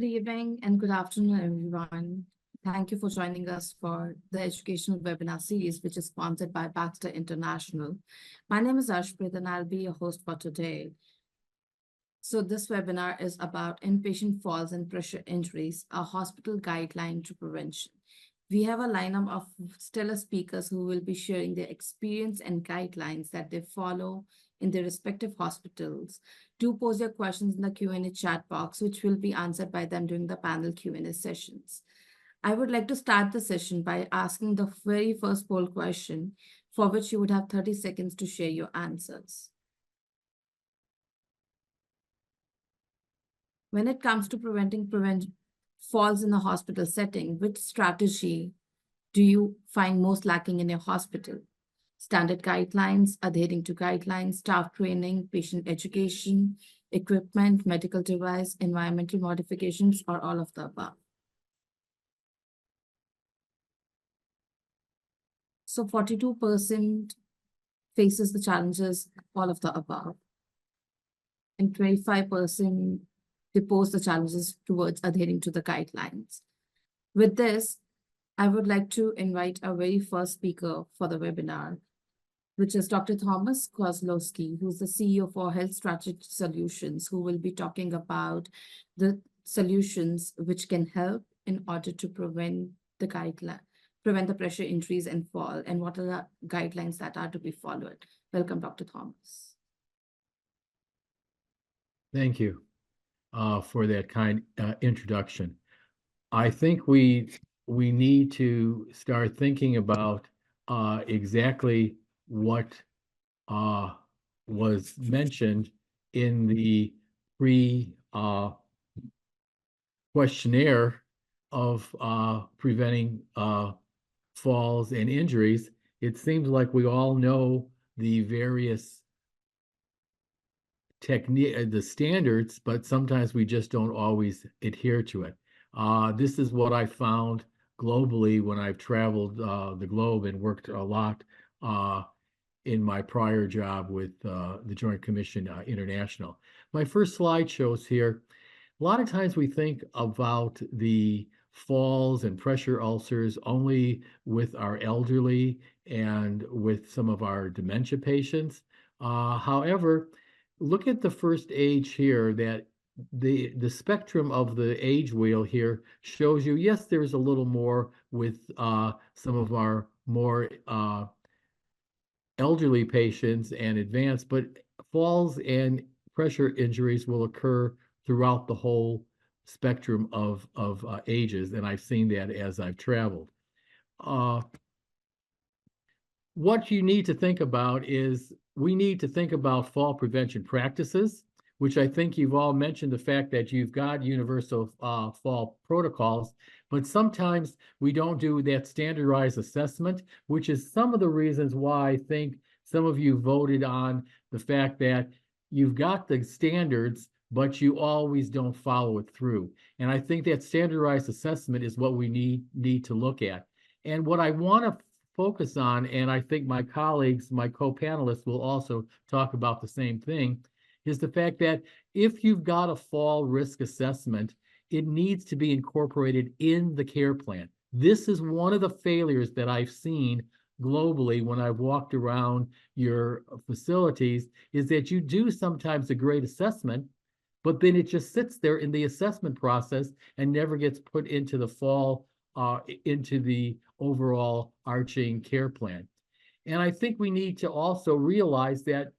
Good evening and good afternoon, everyone. Thank you for joining us for the educational webinar series, which is sponsored by Baxter International. My name is Ashpreet, and I'll be your host for today. So this webinar is about inpatient falls and pressure injuries, a hospital guideline to prevention. We have a lineup of stellar speakers who will be sharing their experience and guidelines that they follow in their respective hospitals. Do post your questions in the Q&A chat box, which will be answered by them during the panel Q&A sessions. I would like to start the session by asking the very first poll question, for which you would have 30 seconds to share your answers. When it comes to preventing falls in a hospital setting, which strategy do you find most lacking in your hospital? Standard guidelines, adhering to guidelines, staff training, patient education, equipment, medical device, environmental modifications, or all of the above? So 42% faces the challenges, all of the above. And 25% depose the challenges towards adhering to the guidelines. With this, I would like to invite our very first speaker for the webinar, which is Dr. Thomas Kozlowski, who's the CEO for Health Strategy Solutions, who will be talking about the solutions which can help in order to prevent the pressure injuries and fall, and what are the guidelines that are to be followed. Welcome, Dr. Thomas. Thank you for that kind introduction. I think we need to start thinking about exactly what was mentioned in the questionnaire of preventing falls and injuries. It seems like we all know the various the standards, but sometimes we just don't always adhere to it. This is what I found globally when I've traveled the globe and worked a lot in my prior job with the Joint Commission International. My first slide shows here, a lot of times we think about the falls and pressure ulcers only with our elderly and with some of our dementia patients. However, look at the first age here, that the spectrum of the age wheel here shows you, yes, there's a little more with some of our more elderly patients and advanced, but falls and pressure injuries will occur throughout the whole spectrum of ages, and I've seen that as I've traveled. What you need to think about is we need to think about fall prevention practices, which I think you've all mentioned the fact that you've got universal fall protocols, but sometimes we don't do that standardized assessment, which is some of the reasons why I think some of you voted on the fact that you've got the standards, but you always don't follow it through. And I think that standardized assessment is what we need to look at. And what I want to focus on, and I think my colleagues, my co-panelists will also talk about the same thing, is the fact that if you've got a fall risk assessment, it needs to be incorporated in the care plan. This is one of the failures that I've seen globally when I've walked around your facilities, is that you do sometimes a great assessment, but then it just sits there in the assessment process and never gets put into the fall, into the overall arching care plan. And I think we need to also realize that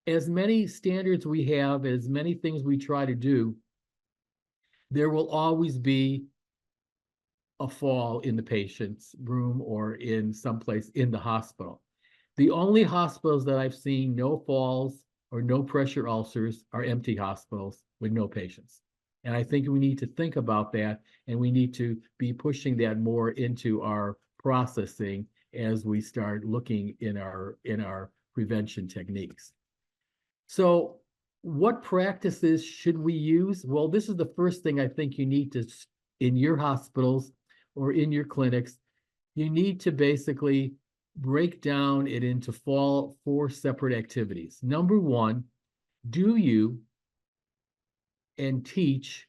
as many standards we have, as many things we try to do, there will always be a fall in the patient's room or in someplace in the hospital. The only hospitals that I've seen no falls or no pressure ulcers are empty hospitals with no patients. And I think we need to think about that, and we need to be pushing that more into our processing as we start looking in our prevention techniques. So what practices should we use? Well, this is the first thing I think you need to, in your hospitals or in your clinics, you need to basically break down it into four separate activities. Number one, do you and teach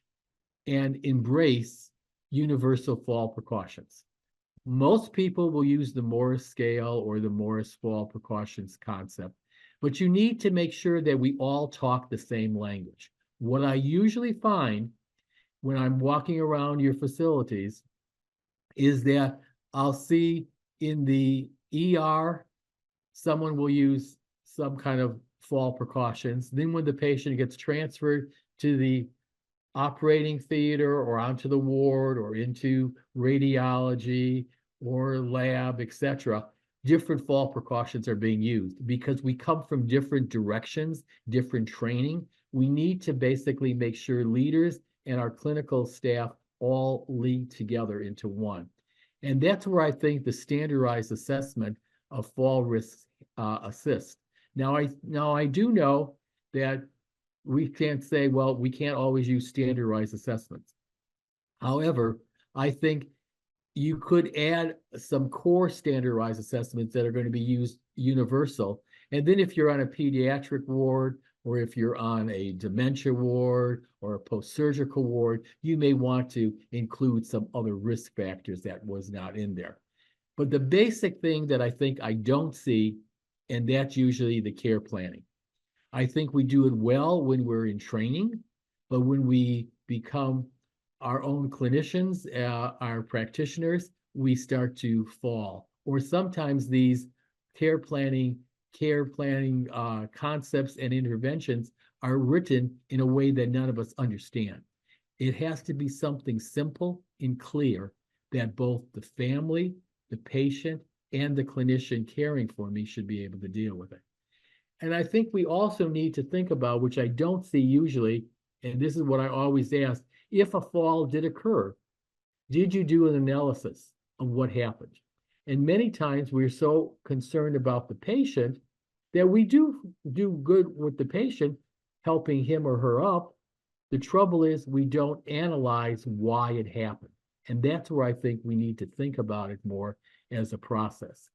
and embrace universal fall precautions. Most people will use the Morris scale or the Morris fall precautions concept, but you need to make sure that we all talk the same language. What I usually find when I'm walking around your facilities is that I'll see in the ER, someone will use some kind of fall precautions. Then when the patient gets transferred to the operating theater or onto the ward or into radiology or lab, etc., different fall precautions are being used because we come from different directions, different training. We need to basically make sure leaders and our clinical staff all lead together into one. And that's where I think the standardized assessment of fall risk assist. Now I do know that we can't say, well, we can't always use standardized assessments. However, I think you could add some core standardized assessments that are going to be used universal. And then if you're on a pediatric ward, or if you're on a dementia ward or a post-surgical ward, you may want to include some other risk factors that was not in there. But the basic thing that I think I don't see, and that's usually the care planning. I think we do it well when we're in training, but when we become our own clinicians, our practitioners, we start to fall. Or sometimes these care planning concepts and interventions are written in a way that none of us understand. It has to be something simple and clear that both the family, the patient, and the clinician caring for me should be able to deal with it. And I think we also need to think about, which I don't see usually, and this is what I always ask, if a fall did occur, did you do an analysis of what happened? And many times we're so concerned about the patient that we do good with the patient, helping him or her up. The trouble is we don't analyze why it happened. And that's where I think we need to think about it more as a process.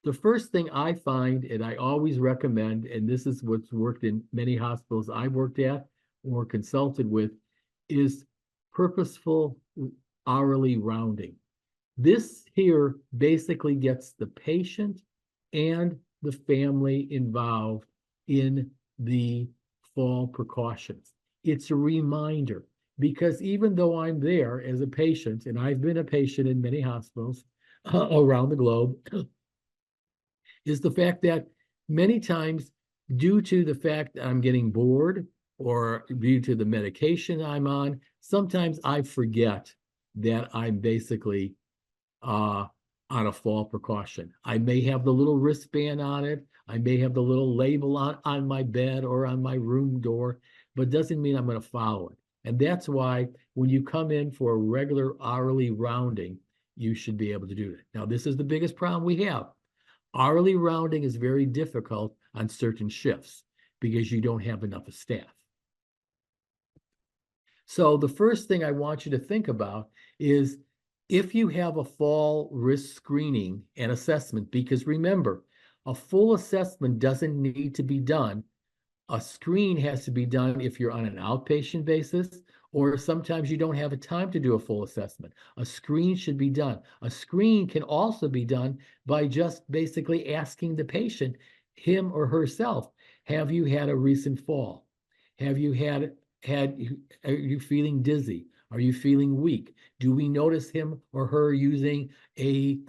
The first thing I find, and I always recommend, and this is what's worked in many hospitals I've worked at or consulted with, is purposeful hourly rounding. This here basically gets the patient and the family involved in the fall precautions. It's a reminder, because even though I'm there as a patient, and I've been a patient in many hospitals around the globe, is the fact that many times, due to the fact that I'm getting bored or due to the medication I'm on, sometimes I forget that I'm basically on a fall precaution. I may have the little wristband on it. I may have the little label on my bed or on my room door, but doesn't mean I'm going to follow it. And that's why when you come in for a regular hourly rounding, you should be able to do that. Now, this is the biggest problem we have. Hourly rounding is very difficult on certain shifts because you don't have enough staff. So the first thing I want you to think about is if you have a fall risk screening and assessment, because remember, a full assessment doesn't need to be done. A screen has to be done if you're on an outpatient basis, or sometimes you don't have a time to do a full assessment. A screen should be done. A screen can also be done by just basically asking the patient, him or herself, have you had a recent fall? Have you are you feeling dizzy? Are you feeling weak? Do we notice him or her using a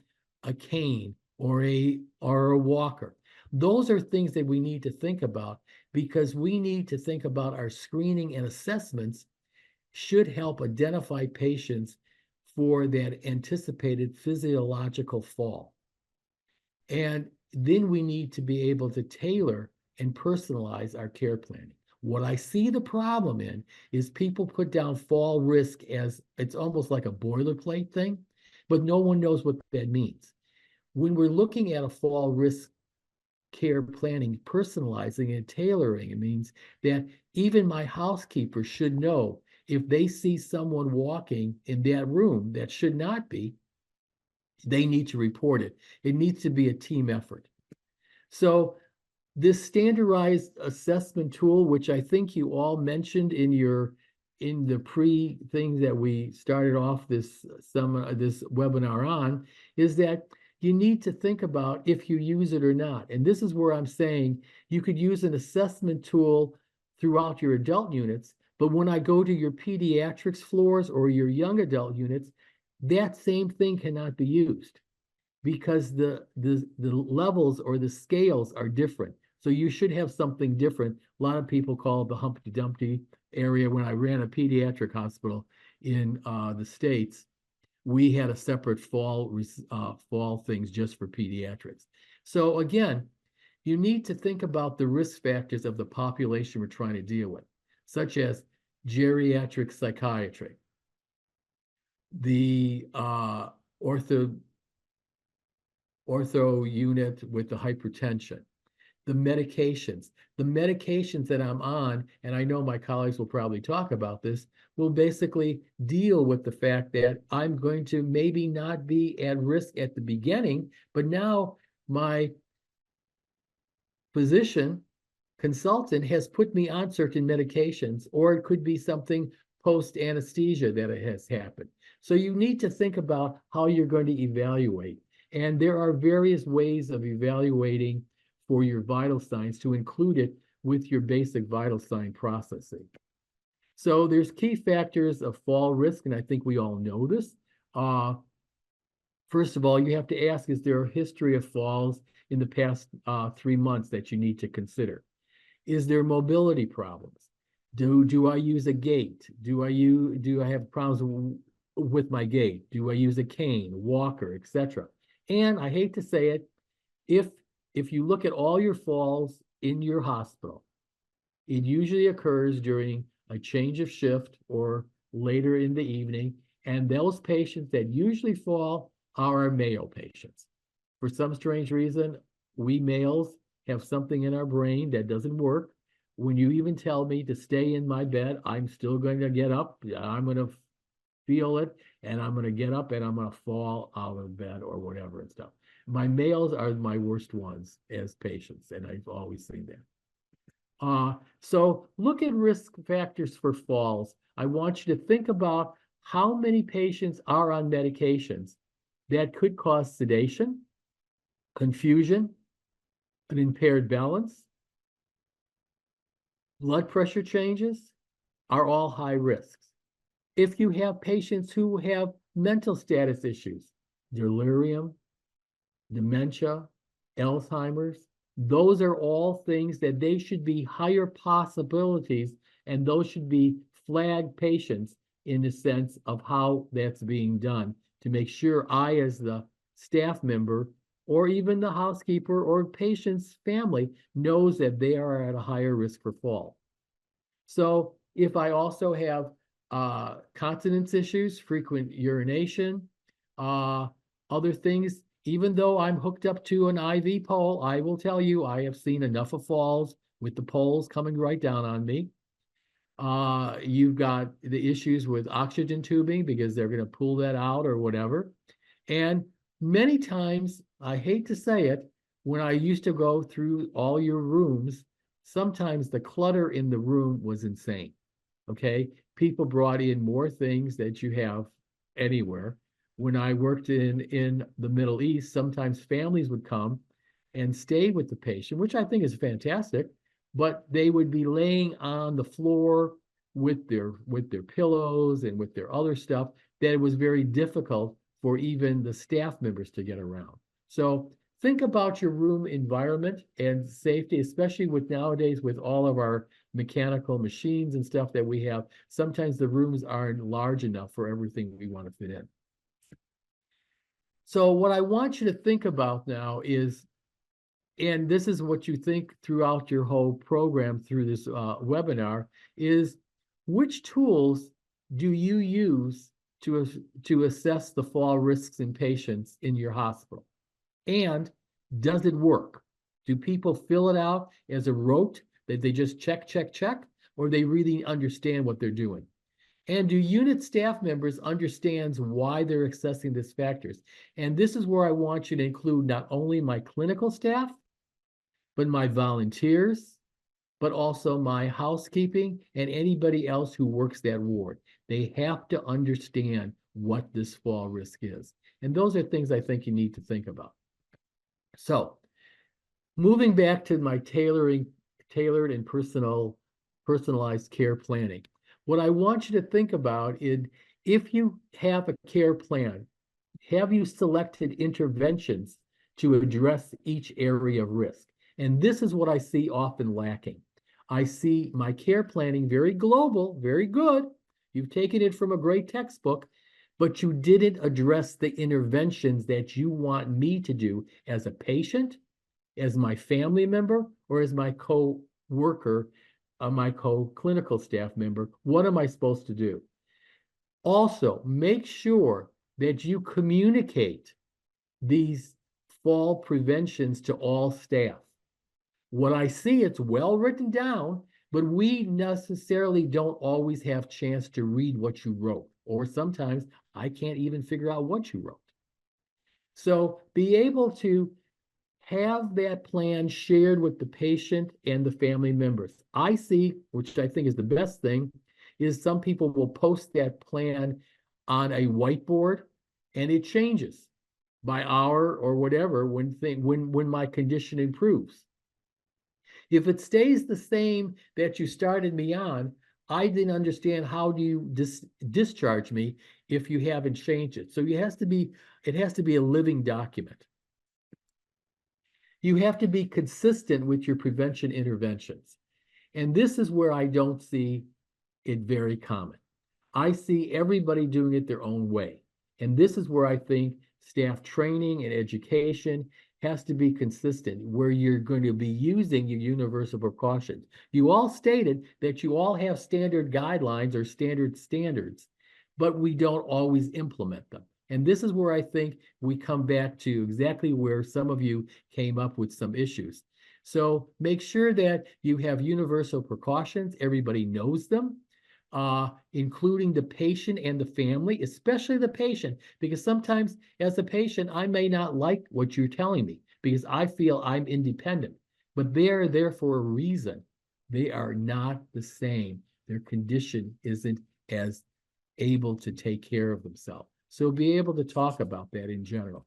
cane or a walker? Those are things that we need to think about, because we need to think about our screening and assessments should help identify patients for that anticipated physiological fall. And then we need to be able to tailor and personalize our care planning. What I see the problem in is people put down fall risk as it's almost like a boilerplate thing, but no one knows what that means. When we're looking at a fall risk care planning, personalizing and tailoring, it means that even my housekeeper should know if they see someone walking in that room that should not be, they need to report it. It needs to be a team effort. So this standardized assessment tool, which I think you all mentioned in your in the things that we started off this webinar on, is that you need to think about if you use it or not. And this is where I'm saying you could use an assessment tool throughout your adult units, but when I go to your pediatrics floors or your young adult units, that same thing cannot be used because the levels or the scales are different. So you should have something different. A lot of people call it the Humpty Dumpty area. When I ran a pediatric hospital in the States, we had a separate fall things just for pediatrics. So again, you need to think about the risk factors of the population we're trying to deal with, such as geriatric psychiatry, the ortho unit with the hypertension, the medications. The medications that I'm on, and I know my colleagues will probably talk about this, will basically deal with the fact that I'm going to maybe not be at risk at the beginning, but now my physician consultant has put me on certain medications, or it could be something post-anesthesia that has happened. So you need to think about how you're going to evaluate. And there are various ways of evaluating for your vital signs to include it with your basic vital sign processing. So there's key factors of fall risk, and I think we all know this. First of all, you have to ask, is there a history of falls in the past 3 months that you need to consider? Is there mobility problems? Do I use a gait? Do I have problems with my gait? Do I use a cane, walker, etc.? And I hate to say it, if you look at all your falls in your hospital, it usually occurs during a change of shift or later in the evening, and those patients that usually fall are our male patients. For some strange reason, we males have something in our brain that doesn't work. When you even tell me to stay in my bed, I'm still going to get up. I'm going to feel it, and I'm going to get up and I'm going to fall out of bed or whatever and stuff. My males are my worst ones as patients, and I've always seen that. So look at risk factors for falls. I want you to think about how many patients are on medications that could cause sedation, confusion, an impaired balance, blood pressure changes are all high risks. If you have patients who have mental status issues, delirium, dementia, Alzheimer's, those are all things that they should be higher possibilities, and those should be flagged patients in the sense of how that's being done to make sure I, as the staff member, or even the housekeeper or patient's family, knows that they are at a higher risk for fall. So if I also have continence issues, frequent urination, other things, even though I'm hooked up to an IV pole, I will tell you I have seen enough of falls with the poles coming right down on me. You've got the issues with oxygen tubing because they're going to pull that out or whatever. And many times, I hate to say it, when I used to go through all your rooms, sometimes the clutter in the room was insane. Okay, people brought in more things that you have anywhere. When I worked in the Middle East, sometimes families would come and stay with the patient, which I think is fantastic, but they would be laying on the floor with their pillows and with their other stuff that it was very difficult for even the staff members to get around. So think about your room environment and safety, especially with nowadays with all of our mechanical machines and stuff that we have. Sometimes the rooms aren't large enough for everything we want to fit in. So what I want you to think about now is, and this is what you think throughout your whole program through this webinar, is which tools do you use to assess the fall risks in patients in your hospital? And does it work? Do people fill it out as a rote that they just check, or they really understand what they're doing? And do unit staff members understand why they're assessing these factors? And this is where I want you to include not only my clinical staff, but my volunteers, but also my housekeeping and anybody else who works that ward. They have to understand what this fall risk is. And those are things I think you need to think about. So moving back to my tailored and personalized care planning, what I want you to think about is, if you have a care plan, have you selected interventions to address each area of risk? And this is what I see often lacking. I see my care planning very global, very good. You've taken it from a great textbook, but you didn't address the interventions that you want me to do as a patient, as my family member, or as my co-worker, my co-clinical staff member. What am I supposed to do? Also, make sure that you communicate these fall preventions to all staff. What I see, it's well written down, but we necessarily don't always have a chance to read what you wrote, or sometimes I can't even figure out what you wrote. So be able to have that plan shared with the patient and the family members. I see, which I think is the best thing, is some people will post that plan on a whiteboard and it changes by hour or whatever when my condition improves. If it stays the same that you started me on, I didn't understand how do you discharge me if you haven't changed it. So it has to be a living document. You have to be consistent with your prevention interventions. And this is where I don't see it very common. I see everybody doing it their own way. And this is where I think staff training and education has to be consistent, where you're going to be using your universal precautions. You all stated that you all have standard guidelines or standards, but we don't always implement them. And this is where I think we come back to exactly where some of you came up with some issues. So make sure that you have universal precautions. Everybody knows them, including the patient and the family, especially the patient, because sometimes as a patient, I may not like what you're telling me because I feel I'm independent, but they're there for a reason. They are not the same. Their condition isn't as able to take care of themselves. So be able to talk about that in general.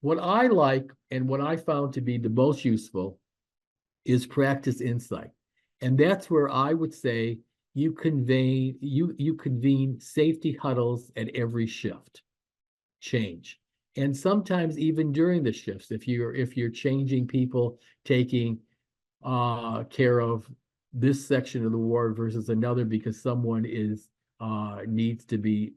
What I like and what I found to be the most useful is practice insight. And that's where I would say you convene safety huddles at every shift change. And sometimes even during the shifts, if you're changing people, taking care of this section of the ward versus another because someone needs to be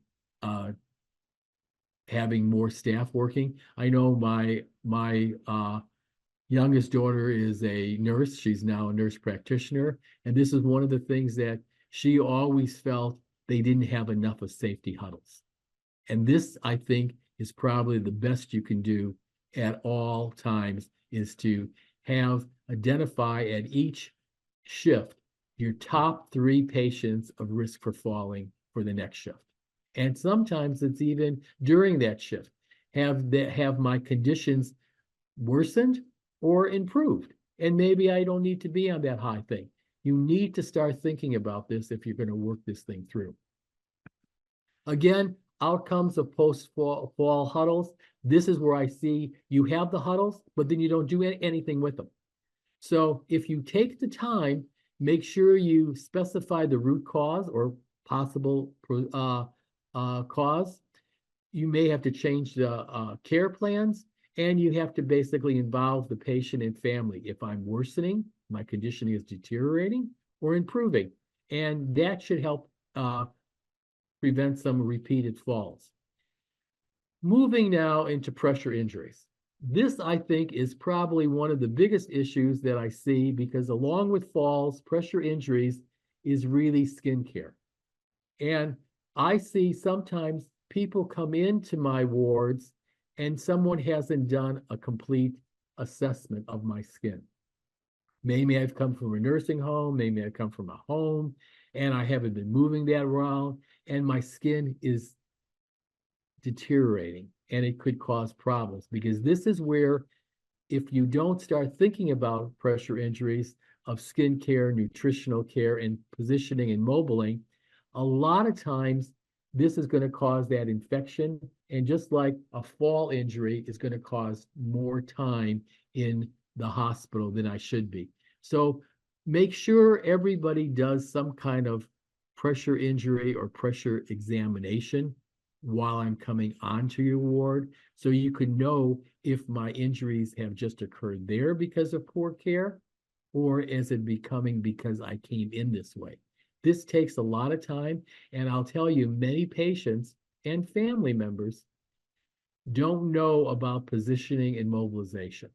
having more staff working. I know my youngest daughter is a nurse. She's now a nurse practitioner. And this is one of the things that she always felt they didn't have enough of safety huddles. And this, I think, is probably the best you can do at all times, is to identify at each shift your top 3 patients of risk for falling for the next shift. And sometimes it's even during that shift, have my conditions worsened or improved. And maybe I don't need to be on that high thing. You need to start thinking about this if you're going to work this thing through. Again, outcomes of post-fall huddles. This is where I see you have the huddles, but then you don't do anything with them. So if you take the time, make sure you specify the root cause or possible cause. You may have to change the care plans, and you have to basically involve the patient and family. If I'm worsening, my condition is deteriorating or improving, and that should help prevent some repeated falls. Moving now into pressure injuries. This, I think, is probably one of the biggest issues that I see, because along with falls, pressure injuries is really skin care. And I see sometimes people come into my wards and someone hasn't done a complete assessment of my skin. Maybe I've come from a nursing home, maybe I've come from a home, and I haven't been moving that around, and my skin is deteriorating, and it could cause problems, because this is where, if you don't start thinking about pressure injuries, of skin care, nutritional care, and positioning and mobiling, a lot of times this is going to cause that infection. And just like a fall injury is going to cause more time in the hospital than I should be. So make sure everybody does some kind of pressure injury or pressure examination while I'm coming onto your ward, so you can know if my injuries have just occurred there because of poor care, or is it becoming because I came in this way. This takes a lot of time, and I'll tell you, many patients and family members don't know about positioning and mobilization.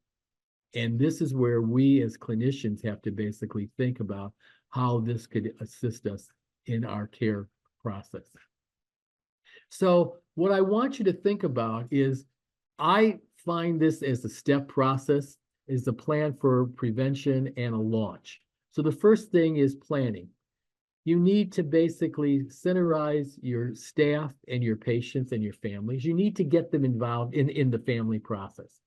And this is where we as clinicians have to basically think about how this could assist us in our care process. So what I want you to think about is, I find this as a step process, is a plan for prevention and a launch. So the first thing is planning. You need to basically centerize your staff and your patients and your families. You need to get them involved in the family process.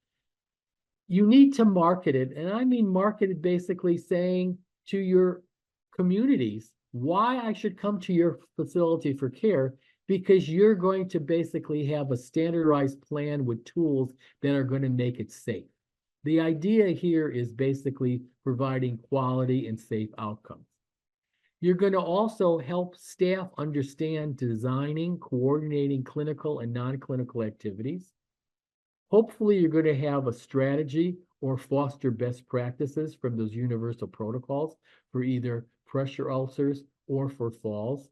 You need to market it, and I mean market it basically saying to your communities why I should come to your facility for care, because you're going to basically have a standardized plan with tools that are going to make it safe. The idea here is basically providing quality and safe outcomes. You're going to also help staff understand designing, coordinating clinical and non-clinical activities. Hopefully, you're going to have a strategy or foster best practices from those universal protocols for either pressure ulcers or for falls.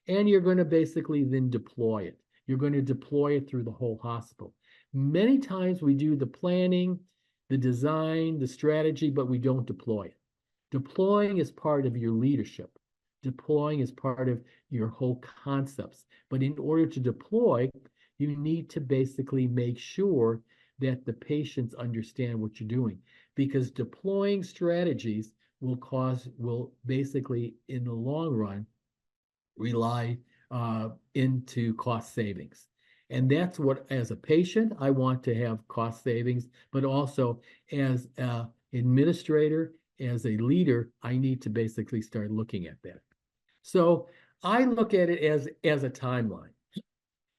And you're going to basically then deploy it. You're going to deploy it through the whole hospital. Many times we do the planning, the design, the strategy, but we don't deploy it. Deploying is part of your leadership. Deploying is part of your whole concepts. But in order to deploy, you need to basically make sure that the patients understand what you're doing, because deploying strategies will basically, in the long run, rely into cost savings. And that's what, as a patient, I want to have cost savings, but also as an administrator, as a leader, I need to basically start looking at that. So I look at it as a timeline.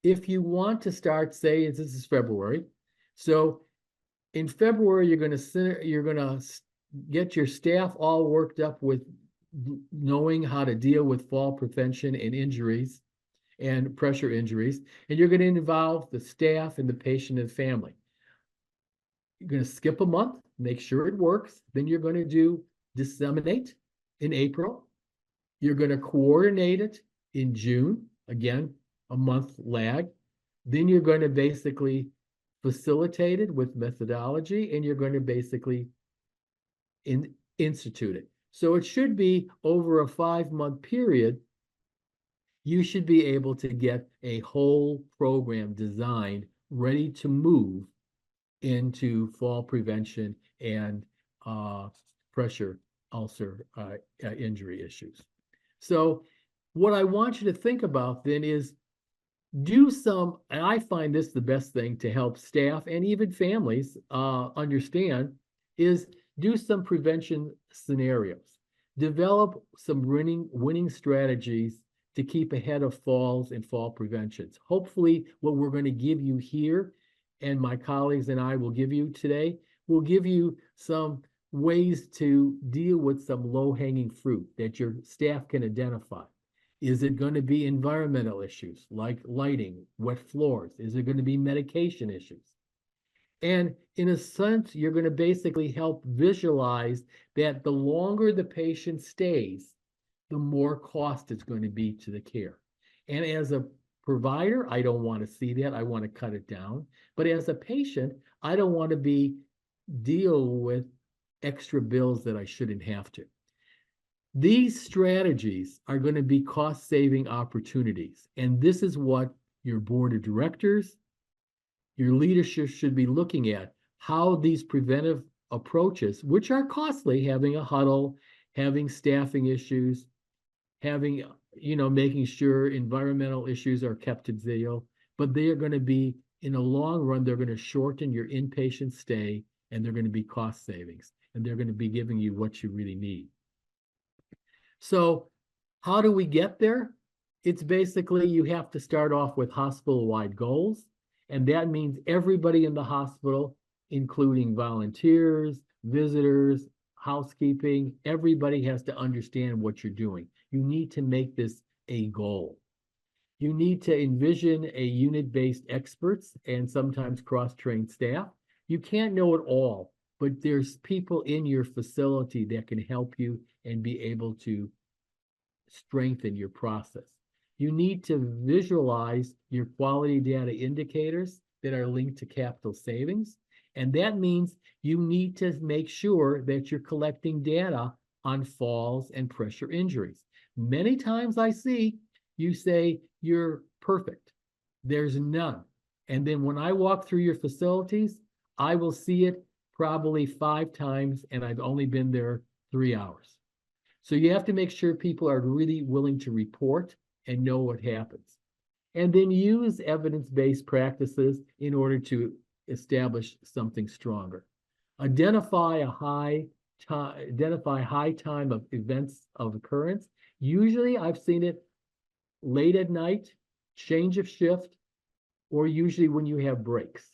If you want to start, say, this is February. So in February, you're going to get your staff all worked up with knowing how to deal with fall prevention and injuries and pressure injuries, and you're going to involve the staff and the patient and family. You're going to skip a month, make sure it works. Then you're going to disseminate in April. You're going to coordinate it in June, again, a month lag. Then you're going to basically facilitate it with methodology, and you're going to basically institute it. So it should be over a 5-month period. You should be able to get a whole program designed, ready to move into fall prevention and pressure ulcer injury issues. So what I want you to think about then is and I find this the best thing to help staff and even families understand, is do some prevention scenarios. Develop some winning strategies to keep ahead of falls and fall preventions. Hopefully, what we're going to give you here, and my colleagues and I will give you today, will give you some ways to deal with some low-hanging fruit that your staff can identify. Is it going to be environmental issues like lighting, wet floors? Is it going to be medication issues? And in a sense, you're going to basically help visualize that the longer the patient stays, the more cost it's going to be to the care. And as a provider, I don't want to see that. I want to cut it down. But as a patient, I don't want to deal with extra bills that I shouldn't have to. These strategies are going to be cost-saving opportunities. And this is what your board of directors, your leadership should be looking at, how these preventive approaches, which are costly, having a huddle, having staffing issues, having, making sure environmental issues are kept at zero, but they are going to be, in the long run, they're going to shorten your inpatient stay, and they're going to be cost savings, and they're going to be giving you what you really need. So how do we get there? It's basically you have to start off with hospital-wide goals, and that means everybody in the hospital, including volunteers, visitors, housekeeping, everybody has to understand what you're doing. You need to make this a goal. You need to envision a unit-based experts and sometimes cross-trained staff. You can't know it all, but there's people in your facility that can help you and be able to strengthen your process. You need to visualize your quality data indicators that are linked to capital savings. And that means you need to make sure that you're collecting data on falls and pressure injuries. Many times I see you say you're perfect. There's none. And then when I walk through your facilities, I will see it probably 5 times, and I've only been there 3 hours. So you have to make sure people are really willing to report and know what happens. And then use evidence-based practices in order to establish something stronger. Identify high time of events of occurrence. Usually I've seen it late at night, change of shift, or usually when you have breaks,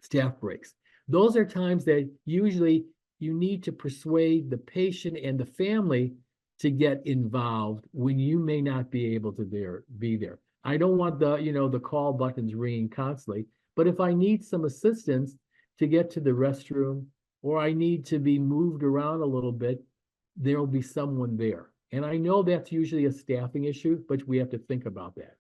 staff breaks. Those are times that usually you need to persuade the patient and the family to get involved when you may not be able to be there. I don't want the call buttons ringing constantly, but if I need some assistance to get to the restroom, or I need to be moved around a little bit, there'll be someone there. And I know that's usually a staffing issue, but we have to think about that.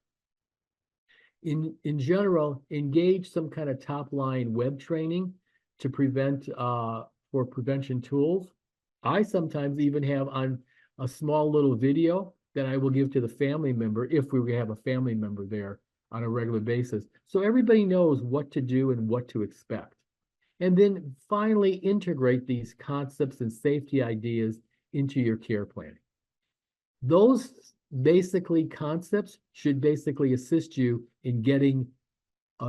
In general, engage some kind of top-line web training to prevent for prevention tools. I sometimes even have on a small little video that I will give to the family member if we have a family member there on a regular basis. So everybody knows what to do and what to expect. And then finally integrate these concepts and safety ideas into your care planning. Those basically concepts should basically assist you in getting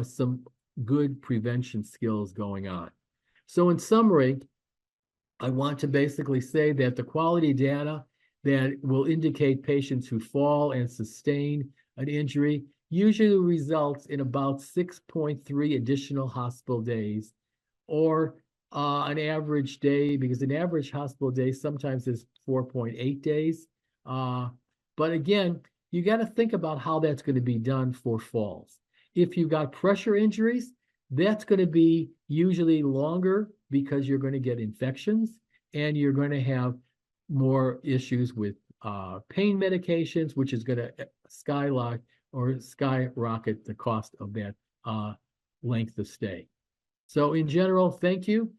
some good prevention skills going on. So in summary, I want to basically say that the quality data that will indicate patients who fall and sustain an injury usually results in about 6.3 additional hospital days, or an average day, because an average hospital day sometimes is 4.8 days. But again, you got to think about how that's going to be done for falls. If you've got pressure injuries, that's going to be usually longer because you're going to get infections and you're going to have more issues with pain medications, which is going to skyrocket the cost of that length of stay. So in general, thank you.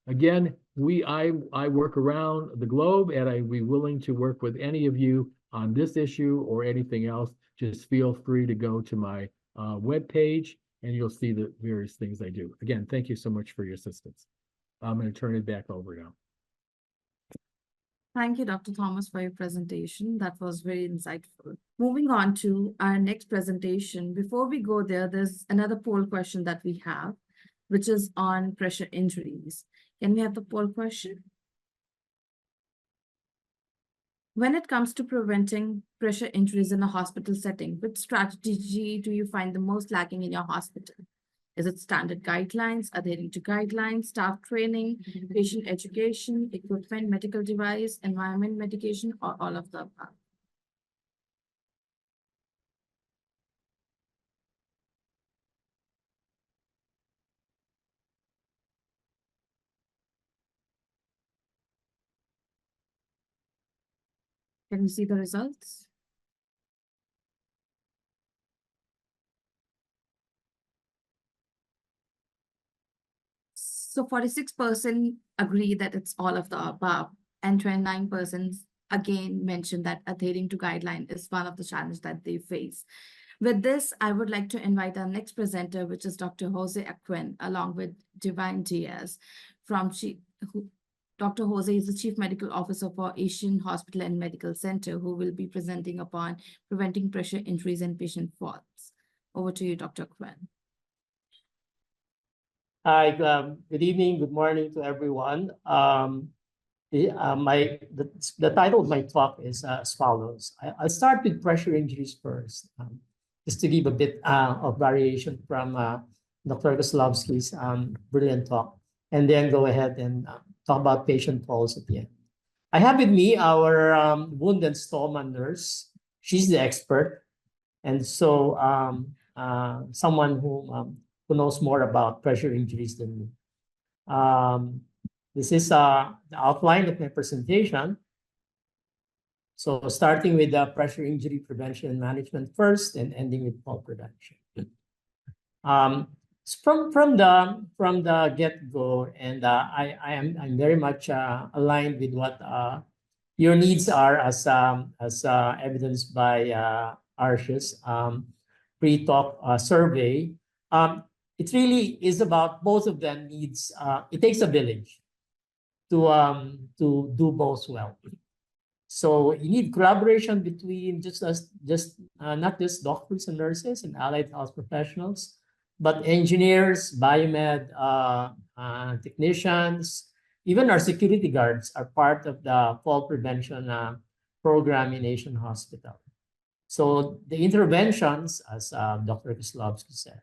Again, I work around the globe, and I'd be willing to work with any of you on this issue or anything else. Just feel free to go to my webpage, and you'll see the various things I do. Again, thank you so much for your assistance. I'm going to turn it back over now. Thank you, Dr. Thomas, for your presentation. That was very insightful. Moving on to our next presentation. Before we go there, there's another poll question that we have, which is on pressure injuries. Can we have the poll question? When it comes to preventing pressure injuries in a hospital setting, which strategy do you find the most lacking in your hospital? Is it standard guidelines, adhering to guidelines, staff training, patient education, equipment, medical device, environment, medication, or all of the above? Can we see the results? So 46% agree that it's all of the above, and 29% again mentioned that adhering to guideline is one of the challenges that they face. With this, I would like to invite our next presenter, which is Dr. Jose Aquin, along with Divine Diaz from Dr. Jose is the Chief Medical Officer for Asian Hospital and Medical Center, who will be presenting upon preventing pressure injuries and patient falls. Over to you, Dr. Aquin. Hi, good evening, good morning to everyone. The title of my talk is as follows. I'll start with pressure injuries first, just to give a bit of variation from Dr. Kozlowski's brilliant talk, and then go ahead and talk about patient falls at the end. I have with me our wound and stoma nurse. She's the expert, and so someone who knows more about pressure injuries than me. This is the outline of my presentation. So starting with pressure injury prevention and management first, and ending with fall prevention. From the get-go, and I'm very much aligned with what your needs are as evidenced by Arsh's pre-talk survey. It really is about both of them needs. It takes a village to do both well. So you need collaboration between not just doctors and nurses and allied health professionals, but engineers, biomed technicians, even our security guards are part of the fall prevention program in Asian Hospital. So the interventions, as Dr. Kozlowski said,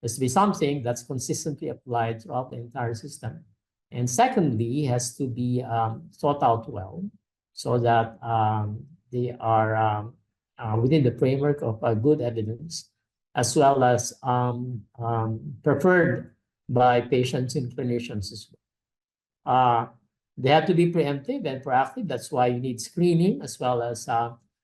has to be something that's consistently applied throughout the entire system. And secondly, has to be thought out well so that they are within the framework of good evidence, as well as preferred by patients and clinicians as well. They have to be preemptive and proactive. That's why you need screening as well as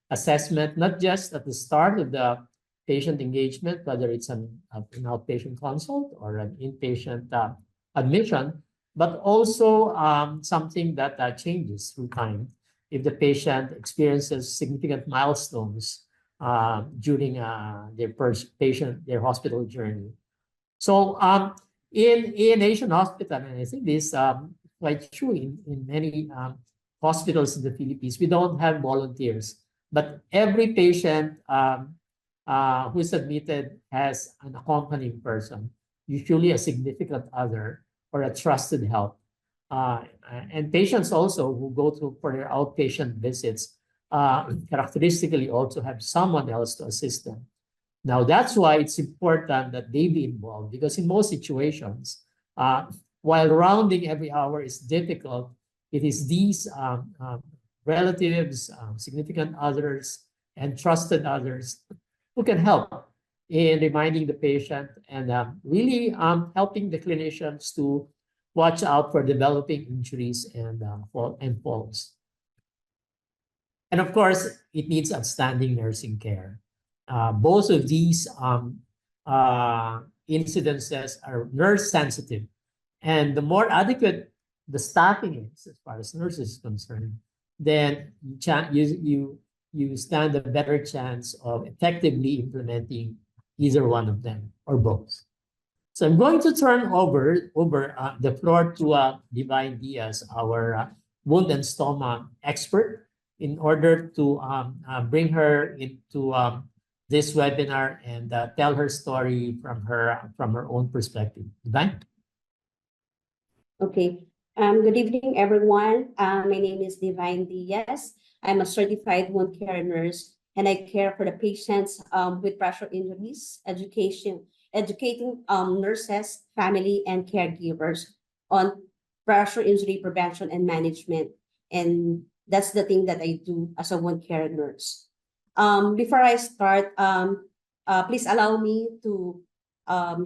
assessment, not just at the start of the patient engagement, whether it's an outpatient consult or an inpatient admission, but also something that changes through time. If the patient experiences significant milestones during their hospital journey. So in Asian Hospital, and I think this quite true in many hospitals in the Philippines, we don't have volunteers, but every patient who is admitted has an accompanying person, usually a significant other or a trusted help. And patients also who go through for their outpatient visits characteristically also have someone else to assist them. Now, that's why it's important that they be involved, because in most situations, while rounding every hour is difficult, it is these relatives, significant others, and trusted others who can help in reminding the patient and really helping the clinicians to watch out for developing injuries and falls. And of course, it needs outstanding nursing care. Both of these incidences are nurse sensitive. And the more adequate the staffing is, as far as nurses is concerned, then you stand a better chance of effectively implementing either one of them or both. So I'm going to turn over the floor to Divine Diaz, our wound and stoma expert, in order to bring her into this webinar and tell her story from her own perspective. Divine? Okay. Good evening, everyone. My name is Divine Diaz. I'm a certified wound care nurse, and I care for the patients with pressure injuries, educating nurses, family, and caregivers on pressure injury prevention and management. And that's the thing that I do as a wound care nurse. Before I start, please allow me to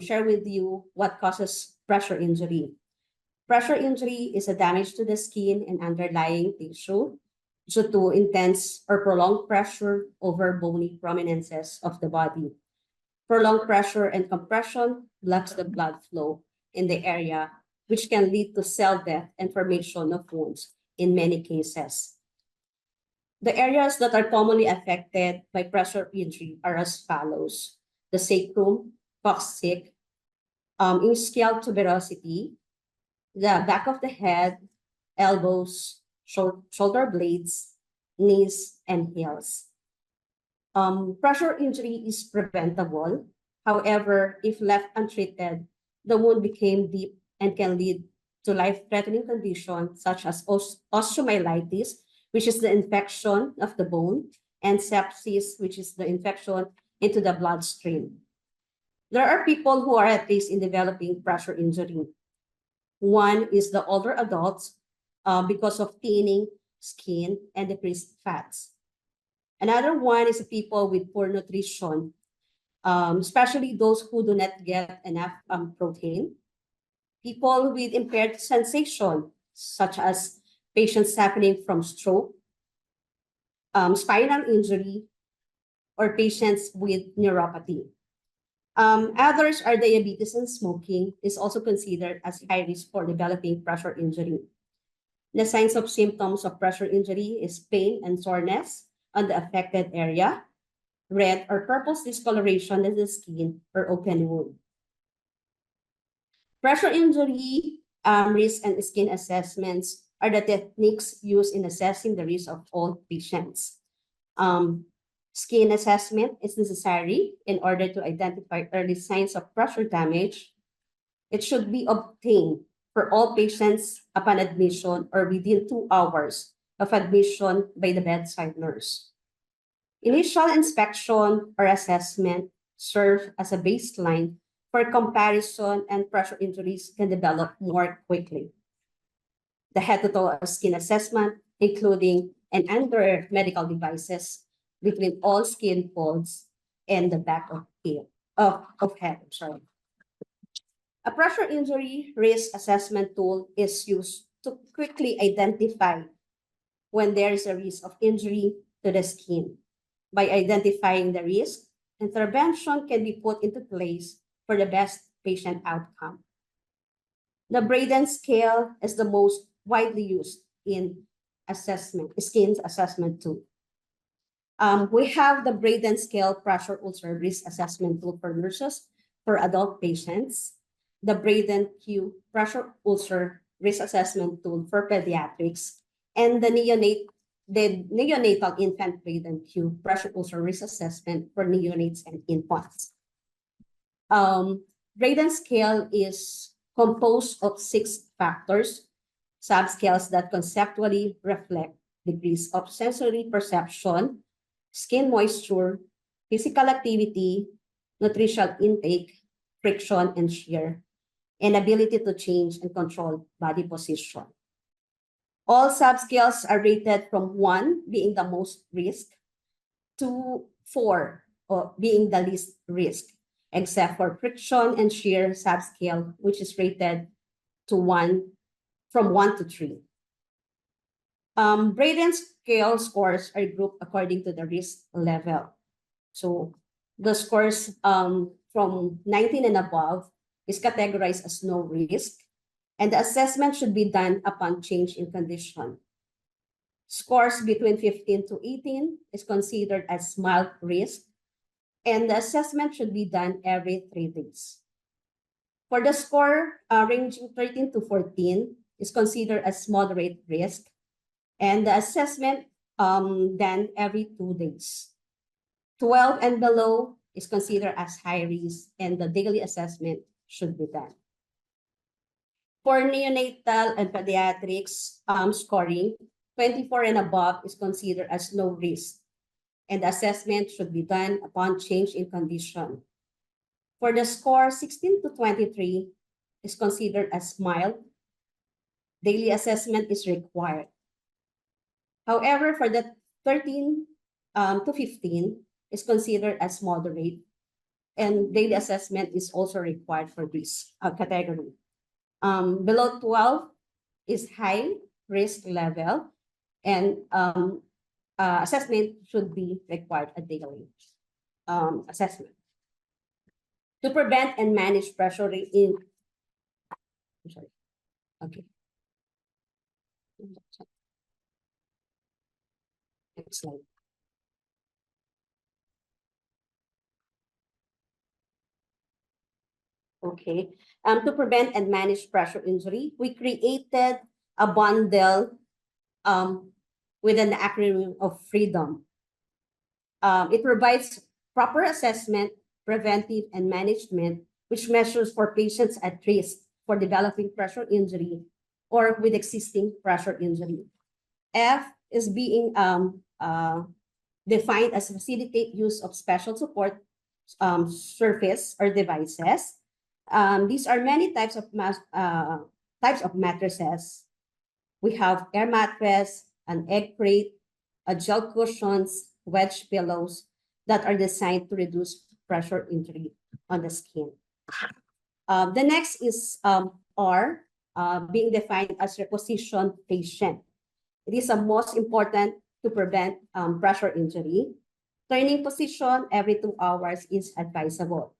share with you what causes pressure injury. Pressure injury is a damage to the skin and underlying tissue due to intense or prolonged pressure over bony prominences of the body. Prolonged pressure and compression blocks the blood flow in the area, which can lead to cell death and formation of wounds in many cases. The areas that are commonly affected by pressure injury are as follows: the sacrum, coccyx, ischial tuberosity, the back of the head, elbows, shoulder blades, knees, and heels. Pressure injury is preventable. However, if left untreated, the wound became deep and can lead to life-threatening conditions such as osteomyelitis, which is the infection of the bone, and sepsis, which is the infection into the bloodstream. There are people who are at risk in developing pressure injury. One is the older adults because of thinning skin and decreased fats. Another one is people with poor nutrition, especially those who do not get enough protein. People with impaired sensation, such as patients suffering from stroke, spinal injury, or patients with neuropathy. Others are diabetes and smoking is also considered as high risk for developing pressure injury. The signs of symptoms of pressure injury is pain and soreness on the affected area, red or purple discoloration in the skin, or open wound. Pressure injury risk and skin assessments are the techniques used in assessing the risk of all patients. Skin assessment is necessary in order to identify early signs of pressure damage. It should be obtained for all patients upon admission or within 2 hours of admission by the bedside nurse. Initial inspection or assessment serves as a baseline for comparison, and pressure injuries can develop more quickly. The head-to-toe skin assessment, including and under medical devices between all skin folds and the back of head. A pressure injury risk assessment tool is used to quickly identify when there is a risk of injury to the skin. By identifying the risk, intervention can be put into place for the best patient outcome. The Braden scale is the most widely used in skin assessment tool. We have the Braden scale pressure ulcer risk assessment tool for nurses for adult patients, the Braden Q pressure ulcer risk assessment tool for pediatrics, and the neonatal infant Braden Q pressure ulcer risk assessment for neonates and infants. Braden scale is composed of 6 factors, subscales that conceptually reflect degrees of sensory perception, skin moisture, physical activity, nutritional intake, friction and shear, and ability to change and control body position. All subscales are rated from 1 being the most risk to 4 being the least risk, except for friction and shear subscale, which is rated to 1 from 1 to 3. Braden scale scores are grouped according to the risk level. So the scores from 19 and above is categorized as no risk, and the assessment should be done upon change in condition. Scores between 15 to 18 is considered as mild risk, and the assessment should be done every 3 days. For the score ranging 13 to 14 is considered as moderate risk, and the assessment done every 2 days. 12 and below is considered as high risk, and the daily assessment should be done. For neonatal and pediatrics scoring, 24 and above is considered as low risk, and the assessment should be done upon change in condition. For the score 16 to 23 is considered as mild. Daily assessment is required. However, for the 13 to 15 is considered as moderate, and daily assessment is also required for this category. Below 12 is high risk level, and assessment should be required a daily assessment. To prevent and manage pressure in, okay. Next slide. Okay. To prevent and manage pressure injury, we created a bundle with an acronym of FREEDOM. It provides proper assessment, preventive, and management, which measures for patients at risk for developing pressure injury or with existing pressure injury. F is being defined as facilitate use of special support surface or devices. These are many types of mattresses. We have air mattress, an egg crate, a gel cushions, wedge pillows that are designed to reduce pressure injury on the skin. The next is R, being defined as reposition patient. It is the most important to prevent pressure injury. Turning position every 2 hours is advisable.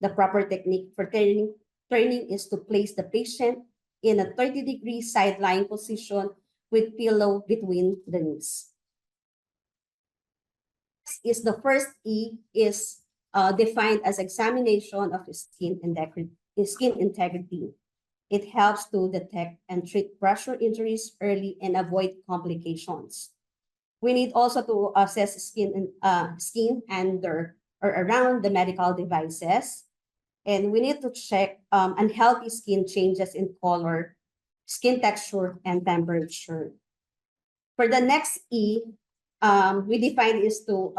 The proper technique for turning is to place the patient in a 30-degree side-lying position with pillow between the knees. The first E is defined as examination of skin integrity. It helps to detect and treat pressure injuries early and avoid complications. We need also to assess skin under or around the medical devices. And we need to check unhealthy skin changes in color, skin texture, and temperature. For the next E, we define is to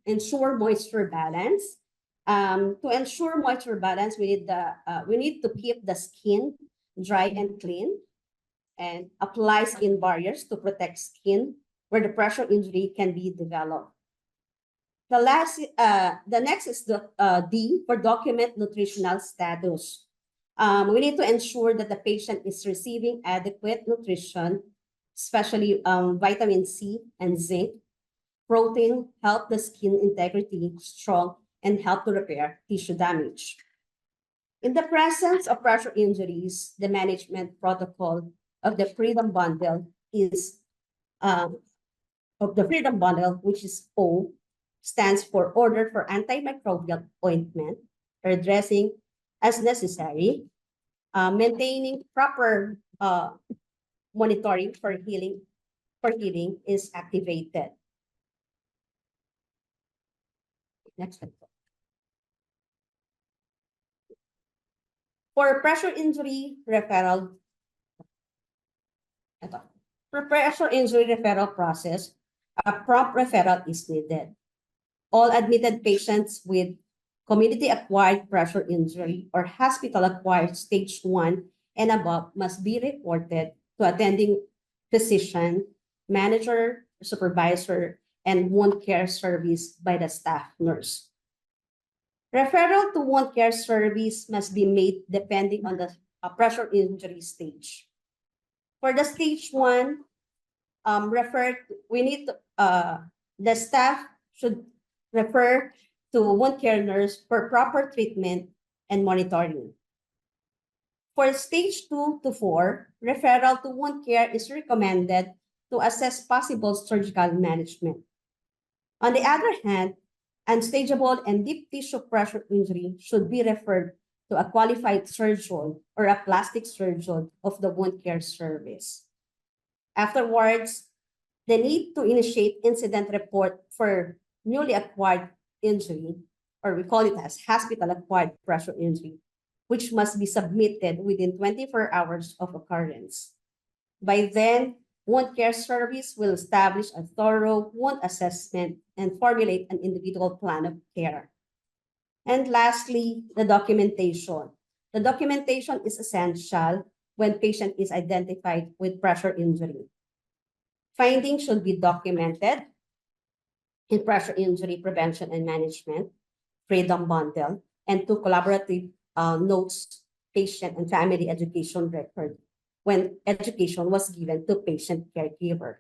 ensure moisture balance. To ensure moisture balance, we need to keep the skin dry and clean, and apply skin barriers to protect skin where the pressure injury can be developed. The next is the D for document nutritional status. We need to ensure that the patient is receiving adequate nutrition, especially vitamin C and zinc. Protein help the skin integrity strong and help to repair tissue damage. In the presence of pressure injuries, the management protocol of the Freedom Bundle is which is O, stands for Order for Antimicrobial Ointment, or dressing as necessary, maintaining proper monitoring for healing is activated. Next slide. For pressure injury referral, process, a prompt referral is needed. All admitted patients with community-acquired pressure injury or hospital-acquired stage 1 and above must be reported to attending physician, manager, supervisor, and wound care service by the staff nurse. Referral to wound care service must be made depending on the pressure injury stage. For the stage 1, the staff should refer to wound care nurse for proper treatment and monitoring. For stage 2 to 4, referral to wound care is recommended to assess possible surgical management. On the other hand, unstageable and deep tissue pressure injury should be referred to a qualified surgeon or a plastic surgeon of the wound care service. Afterwards, the need to initiate incident report for newly acquired injury, or we call it as hospital-acquired pressure injury, which must be submitted within 24 hours of occurrence. By then, wound care service will establish a thorough wound assessment and formulate an individual plan of care. And lastly, the documentation. The documentation is essential when patient is identified with pressure injury. Findings should be documented in Pressure Injury Prevention and Management, Freedom Bundle, and to collaborative notes, patient and family education record when education was given to patient caregiver.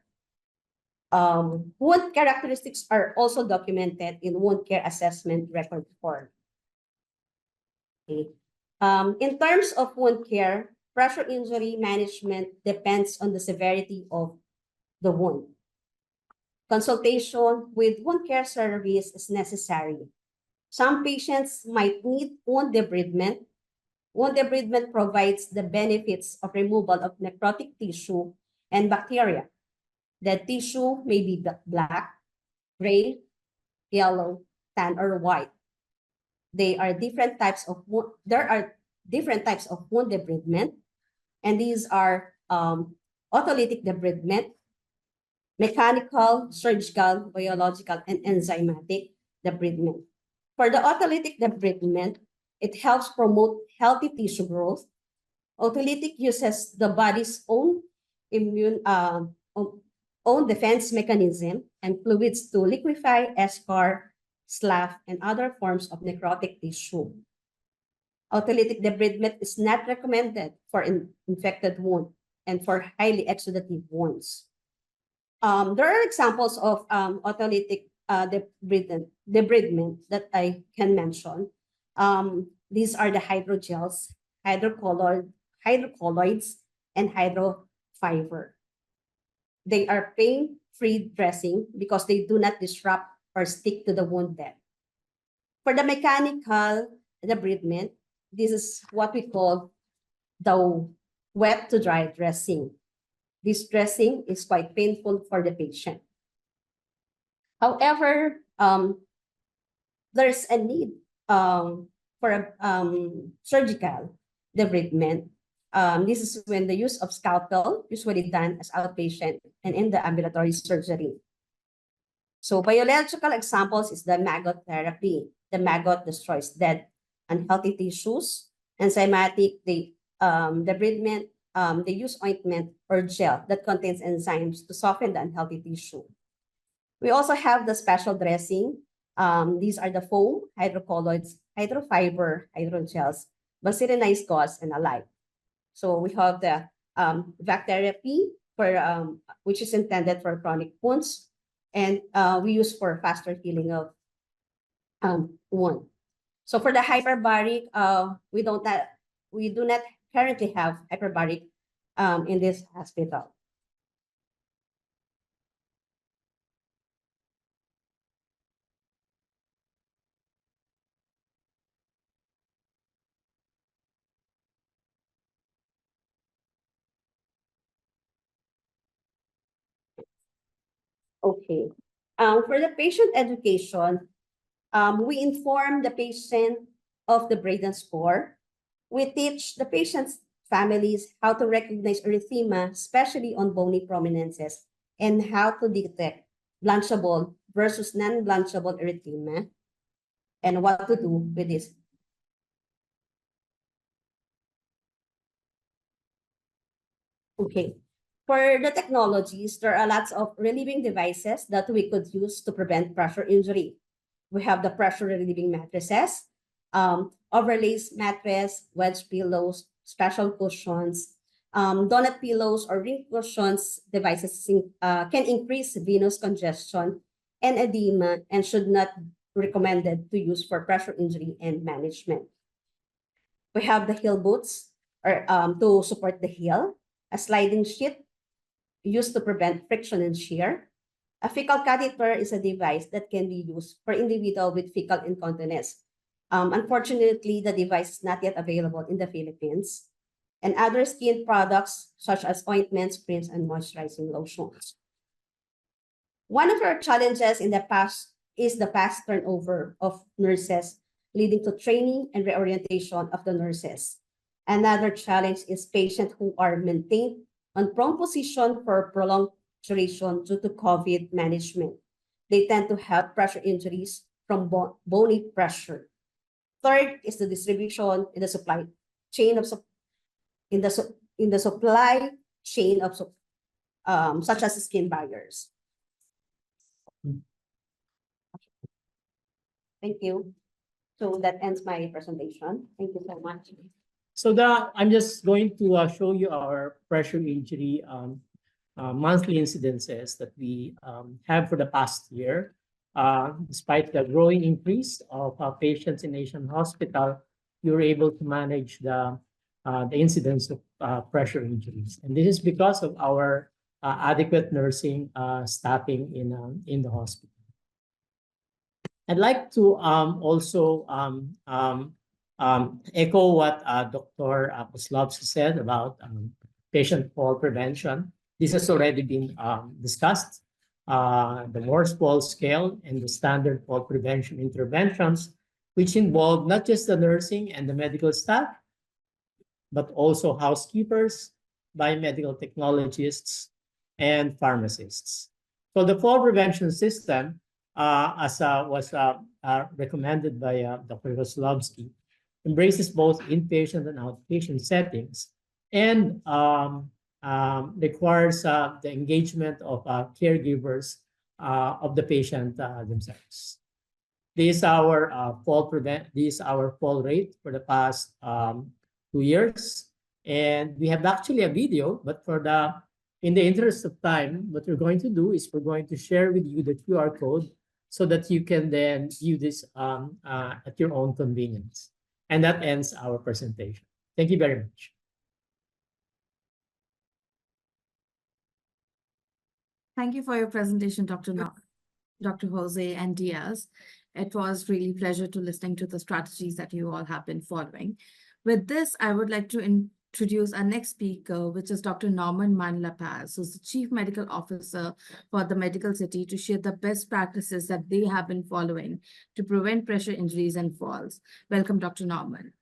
Wound characteristics are also documented in wound care assessment record form. Okay. In terms of wound care, pressure injury management depends on the severity of the wound. Consultation with wound care service is necessary. Some patients might need wound debridement. Wound debridement provides the benefits of removal of necrotic tissue and bacteria. The tissue may be black, gray, yellow, tan, or white. There are different types of wound debridement, And these are autolytic debridement, mechanical, surgical, biological, and enzymatic debridement. For the autolytic debridement, it helps promote healthy tissue growth. Autolytic uses the body's own own defense mechanism and fluids to liquefy eschar, slough, and other forms of necrotic tissue. Autolytic debridement is not recommended for infected wound and for highly exudative wounds. There are examples of autolytic debridement that I can mention. These are the hydrogels, hydrocolloids, and hydrofiber. They are pain-free dressing because they do not disrupt or stick to the wound bed. For the mechanical debridement, this is what we call the wet to dry dressing. This dressing is quite painful for the patient. However, there's a need for a surgical debridement. This is when the use of scalpel, usually done as outpatient and in the ambulatory surgery. So biological examples is the maggot therapy. The maggot destroys dead unhealthy tissues. Enzymatic, debridement, they use ointment or gel that contains enzymes to soften the unhealthy tissue. We also have the special dressing. These are the foam, hydrocolloids, hydrofiber, hydrogels, bacillinized gauze, and alike. So we have the vac therapy, for, which is intended for chronic wounds, and we use for faster healing of wound. So for the hyperbaric, we do not currently have hyperbaric in this hospital. Okay. For the patient education, we inform the patient of the Braden score. We teach the patient's families how to recognize erythema, especially on bony prominences, and how to detect blanchable versus non-blanchable erythema, and what to do with this. Okay. For the technologies, there are lots of relieving devices that we could use to prevent pressure injury. We have the pressure relieving mattresses, overlays mattress, wedge pillows, special cushions, donut pillows or ring cushions devices can increase venous congestion and edema and should not be recommended to use for pressure injury and management. We have the heel boots or to support the heel, a sliding sheet used to prevent friction and shear. A fecal catheter is a device that can be used for individuals with fecal incontinence. Unfortunately, the device is not yet available in the Philippines. And other skin products such as ointments, creams, and moisturizing lotions. One of our challenges in the past is the fast turnover of nurses, leading to training and reorientation of the nurses. Another challenge is patients who are maintained on prone position for prolonged duration due to COVID management. They tend to have pressure injuries from bony pressure. Third is the distribution in the supply chain of supply chain of such as skin barriers. Thank you. So that ends my presentation. Thank you so much. So I'm just going to show you our pressure injury monthly incidences that we have for the past year. Despite the growing increase of patients in Asian hospital, we were able to manage the incidence of pressure injuries. And this is because of our adequate nursing staffing in the hospital. I'd like to also echo what Dr. Kozlowski said about patient fall prevention. This has already been discussed. The Morse fall scale and the standard fall prevention interventions, which involve not just the nursing and the medical staff, but also housekeepers, biomedical technologists, and pharmacists. So the fall prevention system, as was recommended by Dr. Roslovsky, embraces both inpatient and outpatient settings and requires the engagement of caregivers of the patient themselves. This is our fall rate for the past 2 years. And we have actually a video, but in the interest of time, what we're going to do is we're going to share with you the QR code so that you can then view this at your own convenience. And that ends our presentation. Thank you very much. Thank you for your presentation, Dr. Jose and Diaz. It was really a pleasure to listening to the strategies that you all have been following. With this, I would like to introduce our next speaker, which is Dr. Norman Manlapaz, who's the Chief Medical Officer for the Medical City, to share the best practices that they have been following to prevent pressure injuries and falls. Welcome, Dr. Norman.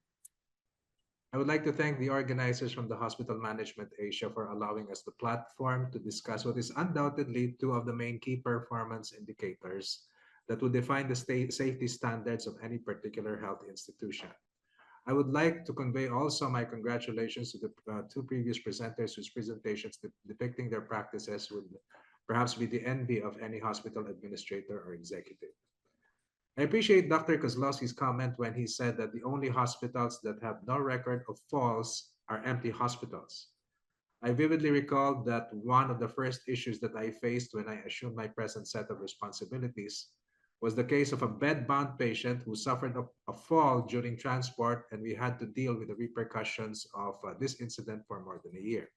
I would like to thank the organizers from the Hospital Management Asia for allowing us the platform to discuss what is undoubtedly two of the main key performance indicators that would define the safety standards of any particular health institution. I would like to convey also my congratulations to the two previous presenters whose presentations depicting their practices would perhaps be the envy of any hospital administrator or executive. I appreciate Dr. Kozlowski's comment when he said that the only hospitals that have no record of falls are empty hospitals. I vividly recall that one of the first issues that I faced when I assumed my present set of responsibilities was the case of a bed-bound patient who suffered a fall during transport, and we had to deal with the repercussions of this incident for more than a year.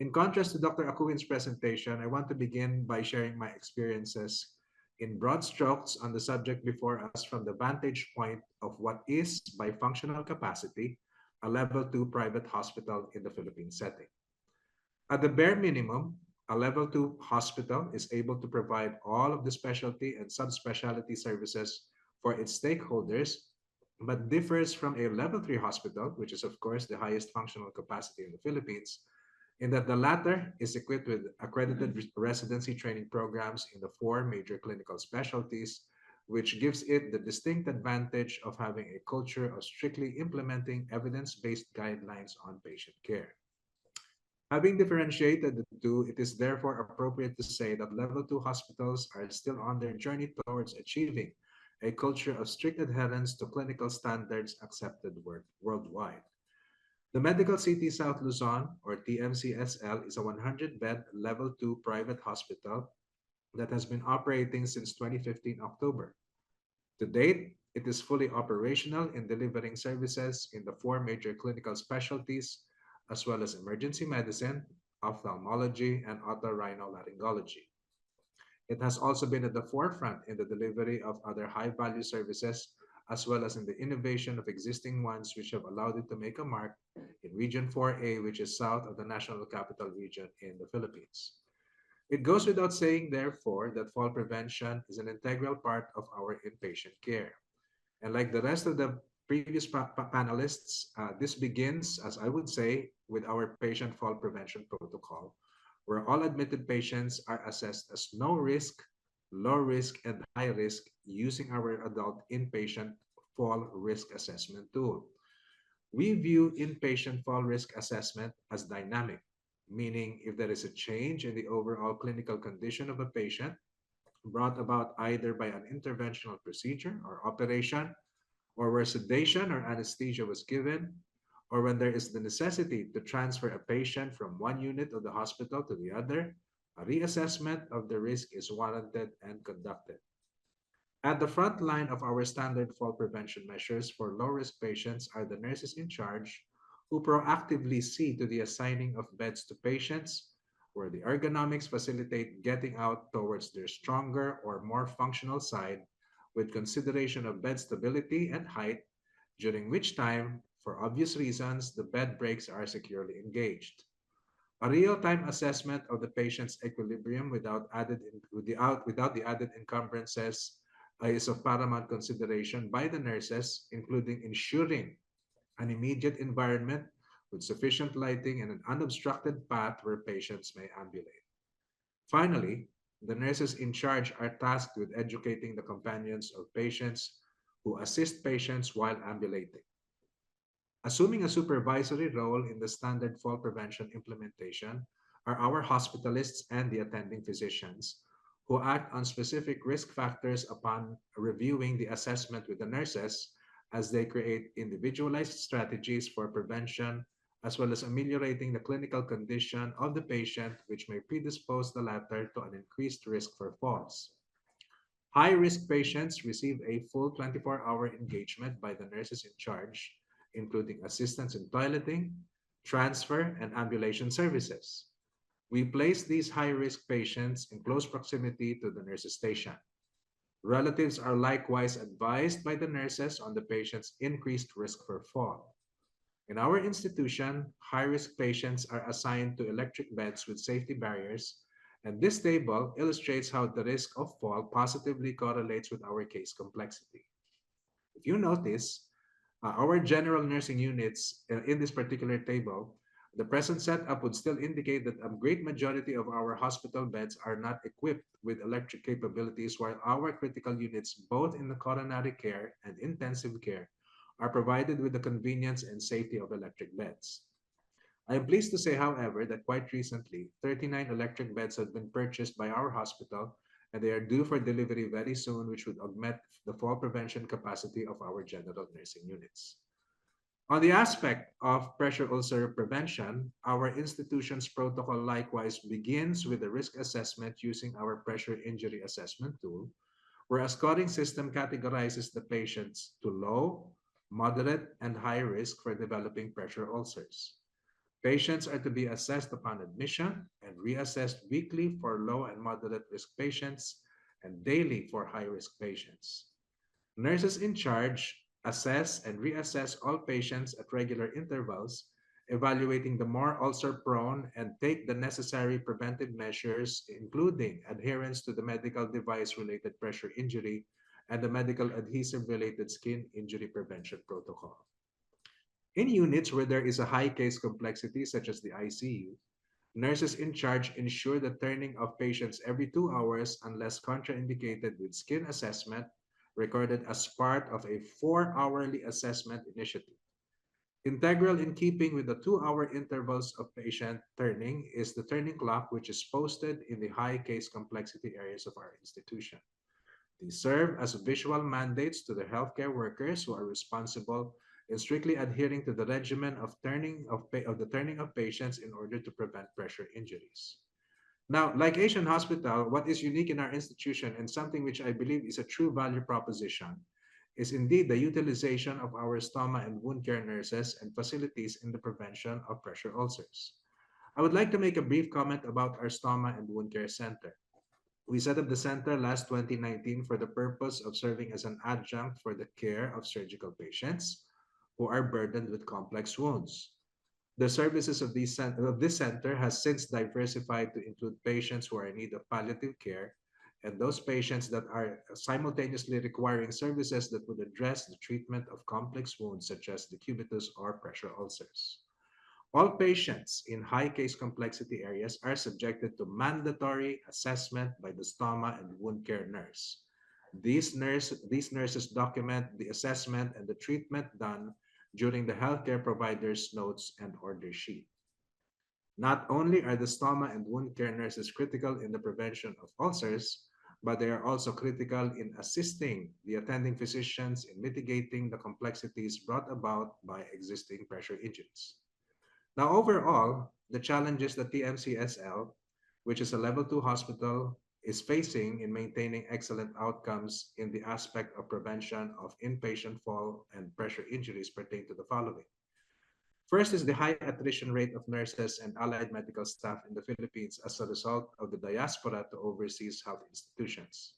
In contrast to Dr. Akuin's presentation, I want to begin by sharing my experiences in broad strokes on the subject before us from the vantage point of what is, by functional capacity, a level 2 private hospital in the Philippine setting. At the bare minimum, a level 2 hospital is able to provide all of the specialty and subspecialty services for its stakeholders, but differs from a level 3 hospital, which is of course the highest functional capacity in the Philippines, in that the latter is equipped with accredited residency training programs in the 4 major clinical specialties, which gives it the distinct advantage of having a culture of strictly implementing evidence-based guidelines on patient care. Having differentiated the two, it is therefore appropriate to say that level 2 hospitals are still on their journey towards achieving a culture of strict adherence to clinical standards accepted worldwide. The Medical City South Luzon, or TMCSL, is a 100-bed level 2 private hospital that has been operating since 2015 October. To date, it is fully operational in delivering services in the 4 major clinical specialties, as well as emergency medicine, ophthalmology, and otorhinolaryngology. It has also been at the forefront in the delivery of other high-value services, as well as in the innovation of existing ones, which have allowed it to make a mark in Region 4A, which is south of the National Capital Region in the Philippines. It goes without saying, therefore, that fall prevention is an integral part of our inpatient care. And like the rest of the previous panelists, this begins, as I would say, with our patient fall prevention protocol, where all admitted patients are assessed as no risk, low risk, and high risk using our adult inpatient fall risk assessment tool. We view inpatient fall risk assessment as dynamic, meaning if there is a change in the overall clinical condition of a patient brought about either by an interventional procedure or operation, or where sedation or anesthesia was given, or when there is the necessity to transfer a patient from one unit of the hospital to the other, a reassessment of the risk is warranted and conducted. At the front line of our standard fall prevention measures for low-risk patients are the nurses in charge who proactively see to the assigning of beds to patients where the ergonomics facilitate getting out towards their stronger or more functional side with consideration of bed stability and height, during which time, for obvious reasons, the bed breaks are securely engaged. A real-time assessment of the patient's equilibrium without the added encumbrances is of paramount consideration by the nurses, including ensuring an immediate environment with sufficient lighting and an unobstructed path where patients may ambulate. Finally, the nurses in charge are tasked with educating the companions of patients who assist patients while ambulating. Assuming a supervisory role in the standard fall prevention implementation are our hospitalists and the attending physicians who act on specific risk factors upon reviewing the assessment with the nurses as they create individualized strategies for prevention as well as ameliorating the clinical condition of the patient which may predispose the latter to an increased risk for falls. High-risk patients receive a full 24-hour engagement by the nurses in charge, including assistance in toileting, transfer, and ambulation services. We place these high-risk patients in close proximity to the nurses' station. Relatives are likewise advised by the nurses on the patient's increased risk for fall. In our institution, high-risk patients are assigned to electric beds with safety barriers, and this table illustrates how the risk of fall positively correlates with our case complexity. If you notice, our general nursing units in this particular table, the present setup would still indicate that a great majority of our hospital beds are not equipped with electric capabilities, while our critical units, both in the coronary care and intensive care, are provided with the convenience and safety of electric beds. I am pleased to say, however, that quite recently, 39 electric beds have been purchased by our hospital, and they are due for delivery very soon, which would augment the fall prevention capacity of our general nursing units. On the aspect of pressure ulcer prevention, our institution's protocol likewise begins with a risk assessment using our pressure injury assessment tool, where a scoring system categorizes the patients to low, moderate, and high risk for developing pressure ulcers. Patients are to be assessed upon admission and reassessed weekly for low and moderate risk patients and daily for high risk patients. Nurses in charge assess and reassess all patients at regular intervals, evaluating the more ulcer prone and take the necessary preventive measures, including adherence to the medical device related pressure injury and the medical adhesive related skin injury prevention protocol. In units where there is a high case complexity, such as the ICU, nurses in charge ensure the turning of patients every 2 hours unless contraindicated with skin assessment recorded as part of a 4-hourly assessment initiative. Integral in keeping with the 2-hour intervals of patient turning is the turning clock, which is posted in the high case complexity areas of our institution. These serve as visual mandates to the healthcare workers who are responsible in strictly adhering to the regimen of turning of patients in order to prevent pressure injuries. Now, like Asian Hospital, what is unique in our institution and something which I believe is a true value proposition is indeed the utilization of our stoma and wound care nurses and facilities in the prevention of pressure ulcers. I would like to make a brief comment about our stoma and wound care center. We set up the center last 2019 for the purpose of serving as an adjunct for the care of surgical patients who are burdened with complex wounds. The services of this center has since diversified to include patients who are in need of palliative care and those patients that are simultaneously requiring services that would address the treatment of complex wounds such as decubitus or pressure ulcers. All patients in high case complexity areas are subjected to mandatory assessment by the stoma and wound care nurse. These nurses document the assessment and the treatment done during the healthcare provider's notes and order sheet. Not only are the stoma and wound care nurses critical in the prevention of ulcers, but they are also critical in assisting the attending physicians in mitigating the complexities brought about by existing pressure injuries. Now, overall, the challenges that TMCSL, which is a level 2 hospital, is facing in maintaining excellent outcomes in the aspect of prevention of inpatient fall and pressure injuries pertain to the following. First is the high attrition rate of nurses and allied medical staff in the Philippines as a result of the diaspora to overseas health institutions.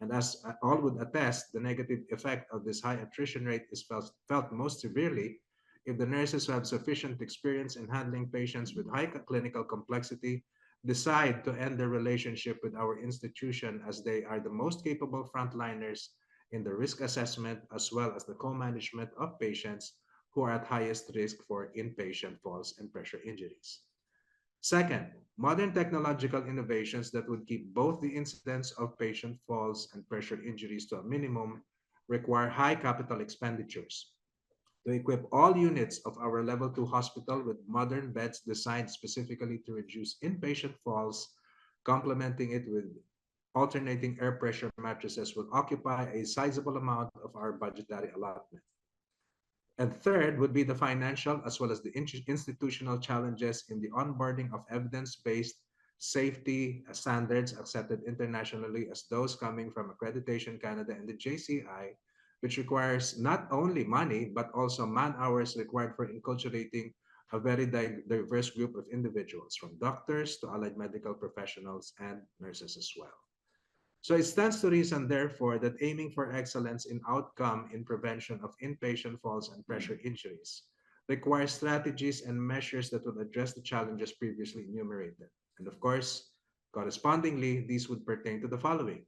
And as all would attest, the negative effect of this high attrition rate is felt most severely if the nurses who have sufficient experience in handling patients with high clinical complexity decide to end their relationship with our institution, as they are the most capable frontliners in the risk assessment as well as the co-management of patients who are at highest risk for inpatient falls and pressure injuries. Second, modern technological innovations that would keep both the incidence of patient falls and pressure injuries to a minimum require high capital expenditures. To equip all units of our Level 2 hospital with modern beds designed specifically to reduce inpatient falls, complementing it with alternating air pressure mattresses will occupy a sizable amount of our budgetary allotment. And third would be the financial as well as the institutional challenges in the onboarding of evidence-based safety standards accepted internationally as those coming from Accreditation Canada and the JCI, which requires not only money, but also man-hours required for enculturating a very diverse group of individuals, from doctors to allied medical professionals and nurses as well. So it stands to reason, therefore, that aiming for excellence in outcome in prevention of inpatient falls and pressure injuries requires strategies and measures that will address the challenges previously enumerated. And of course, correspondingly, these would pertain to the following.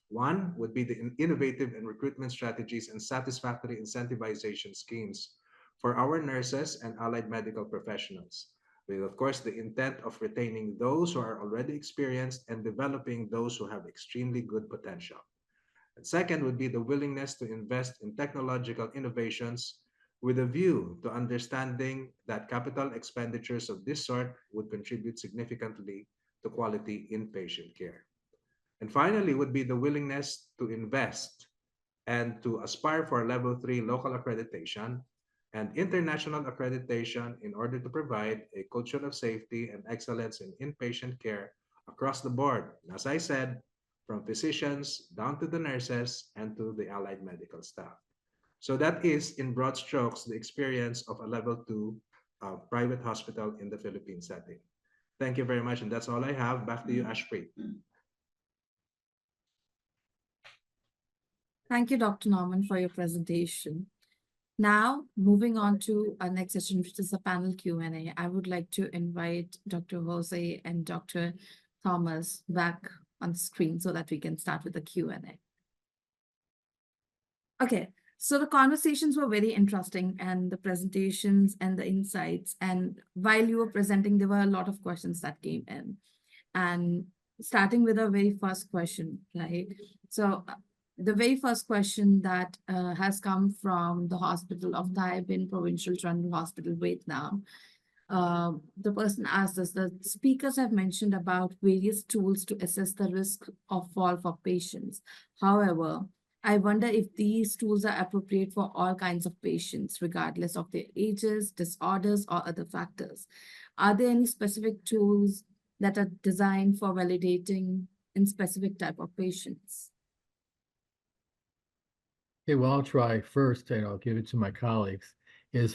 One would be the innovative and recruitment strategies and satisfactory incentivization schemes for our nurses and allied medical professionals, with, of course, the intent of retaining those who are already experienced and developing those who have extremely good potential. And second would be the willingness to invest in technological innovations with a view to understanding that capital expenditures of this sort would contribute significantly to quality inpatient care. And finally would be the willingness to invest and to aspire for Level 3 local accreditation and international accreditation in order to provide a culture of safety and excellence in inpatient care across the board. And as I said, from physicians down to the nurses and to the allied medical staff. So that is, in broad strokes, the experience of a Level 2 private hospital in the Philippine setting. Thank you very much, and that's all I have. Back to you, Ashpreet. Thank you, Dr. Norman, for your presentation. Now, moving on to our next session, which is a panel Q&A. I would like to invite Dr. Jose and Dr. Thomas back on screen so that we can start with the Q&A. Okay, so the conversations were very interesting, and the presentations and the insights. And while you were presenting, there were a lot of questions that came in. And starting with our very first question, right? So the very first question that has come from the Hospital of Thai Binh Provincial General Hospital, Vietnam. The person asked us, the speakers have mentioned about various tools to assess the risk of fall for patients. However, I wonder if these tools are appropriate for all kinds of patients, regardless of their ages, disorders, or other factors. Are there any specific tools that are designed for validating in specific type of patients? Okay, well, I'll try first, and I'll give it to my colleagues.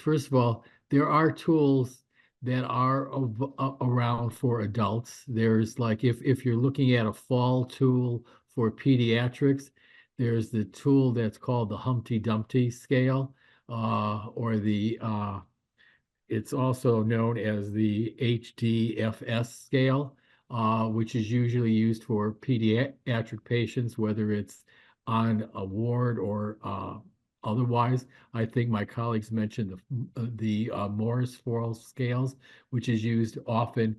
First of all, there are tools that are around for adults. There's like, if you're looking at a fall tool for pediatrics, there's the tool that's called the Humpty Dumpty scale, or it's also known as the HDFS scale, which is usually used for pediatric patients, whether it's on a ward or otherwise. I think my colleagues mentioned the Morris-Forel scales, which is used often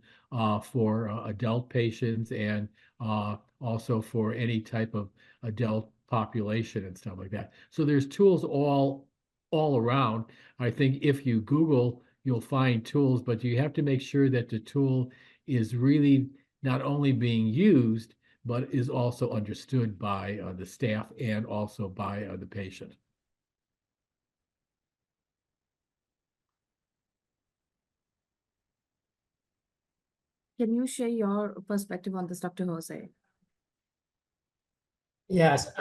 for adult patients and also for any type of adult population and stuff like that. So there's tools all around. I think if you Google, you'll find tools, but you have to make sure that the tool is really not only being used, but is also understood by the staff and also by the patient. Can you share your perspective on this, Dr. Jose? Yes,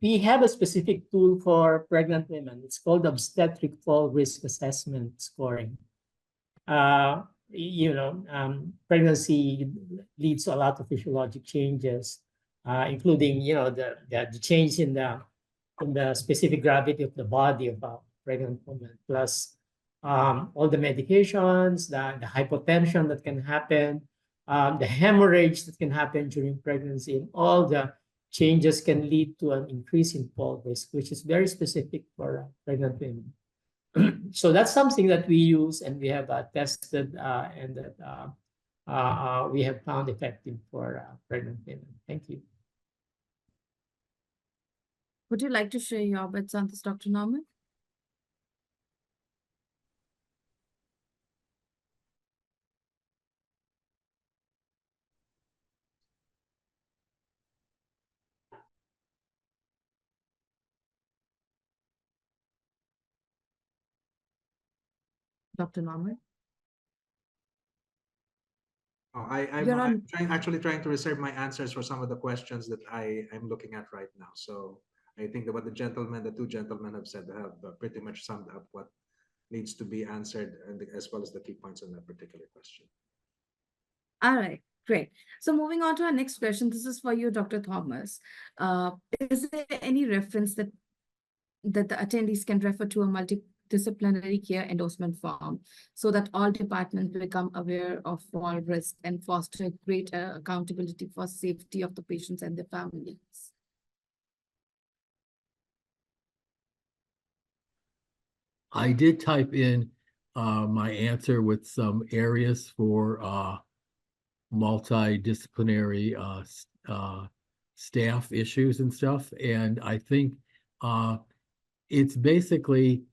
we have a specific tool for pregnant women. It's called obstetric fall risk assessment scoring. Pregnancy leads to a lot of physiologic changes, including, the change in the specific gravity of the body of a pregnant woman, plus all the medications, the hypotension that can happen, the hemorrhage that can happen during pregnancy, and all the changes can lead to an increase in fall risk, which is very specific for pregnant women. So that's something that we use and we have tested and that we have found effective for pregnant women. Thank you. Would you like to share your bits on this, Dr. Norman? Dr. Norman? Oh, You're I'm on. actually trying to reserve my answers for some of the questions that I'm looking at right now. So I think that what the two gentlemen have said have pretty much summed up what needs to be answered, and as well as the key points on that particular question. All right, great. So moving on to our next question. This is for you, Dr. Thomas. Is there any reference that the attendees can refer to a multidisciplinary care endorsement form so that all departments become aware of fall risk and foster greater accountability for safety of the patients and their families? I did type in my answer with some areas for multidisciplinary staff issues and stuff. And I think it's basically,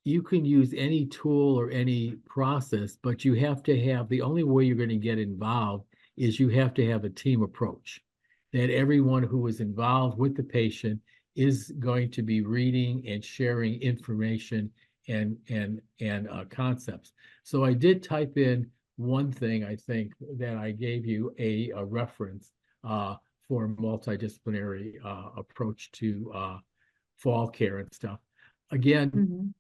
you can use any tool or any process, but you have to have, the only way you're going to get involved is you have to have a team approach, that everyone who is involved with the patient is going to be reading and sharing information and concepts. So I did type in one thing, I think, that I gave you a reference for multidisciplinary approach to fall care and stuff. Again,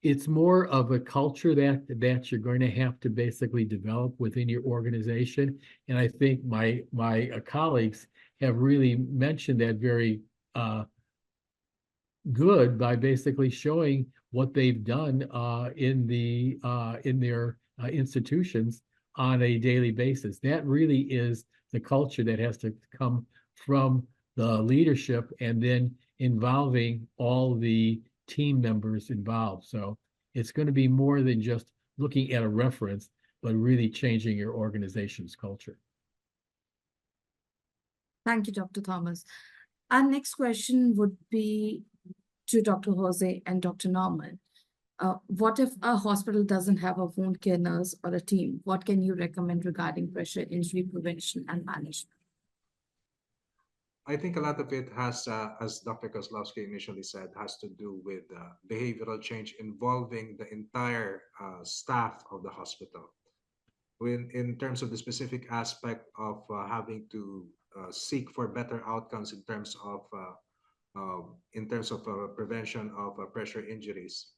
it's more of a culture that you're going to have to basically develop within your organization. And I think my colleagues have really mentioned that very good by basically showing what they've done in their institutions on a daily basis. That really is the culture that has to come from the leadership and then involving all the team members involved. So it's going to be more than just looking at a reference, but really changing your organization's culture. Thank you, Dr. Thomas. Our next question would be to Dr. Jose and Dr. Norman. What if a hospital doesn't have a wound care nurse or a team? What can you recommend regarding pressure injury prevention and management? I think a lot of it has, as Dr. Kozlowski initially said, has to do with behavioral change involving the entire staff of the hospital. In terms of the specific aspect of having to seek for better outcomes in terms of prevention of pressure injuries,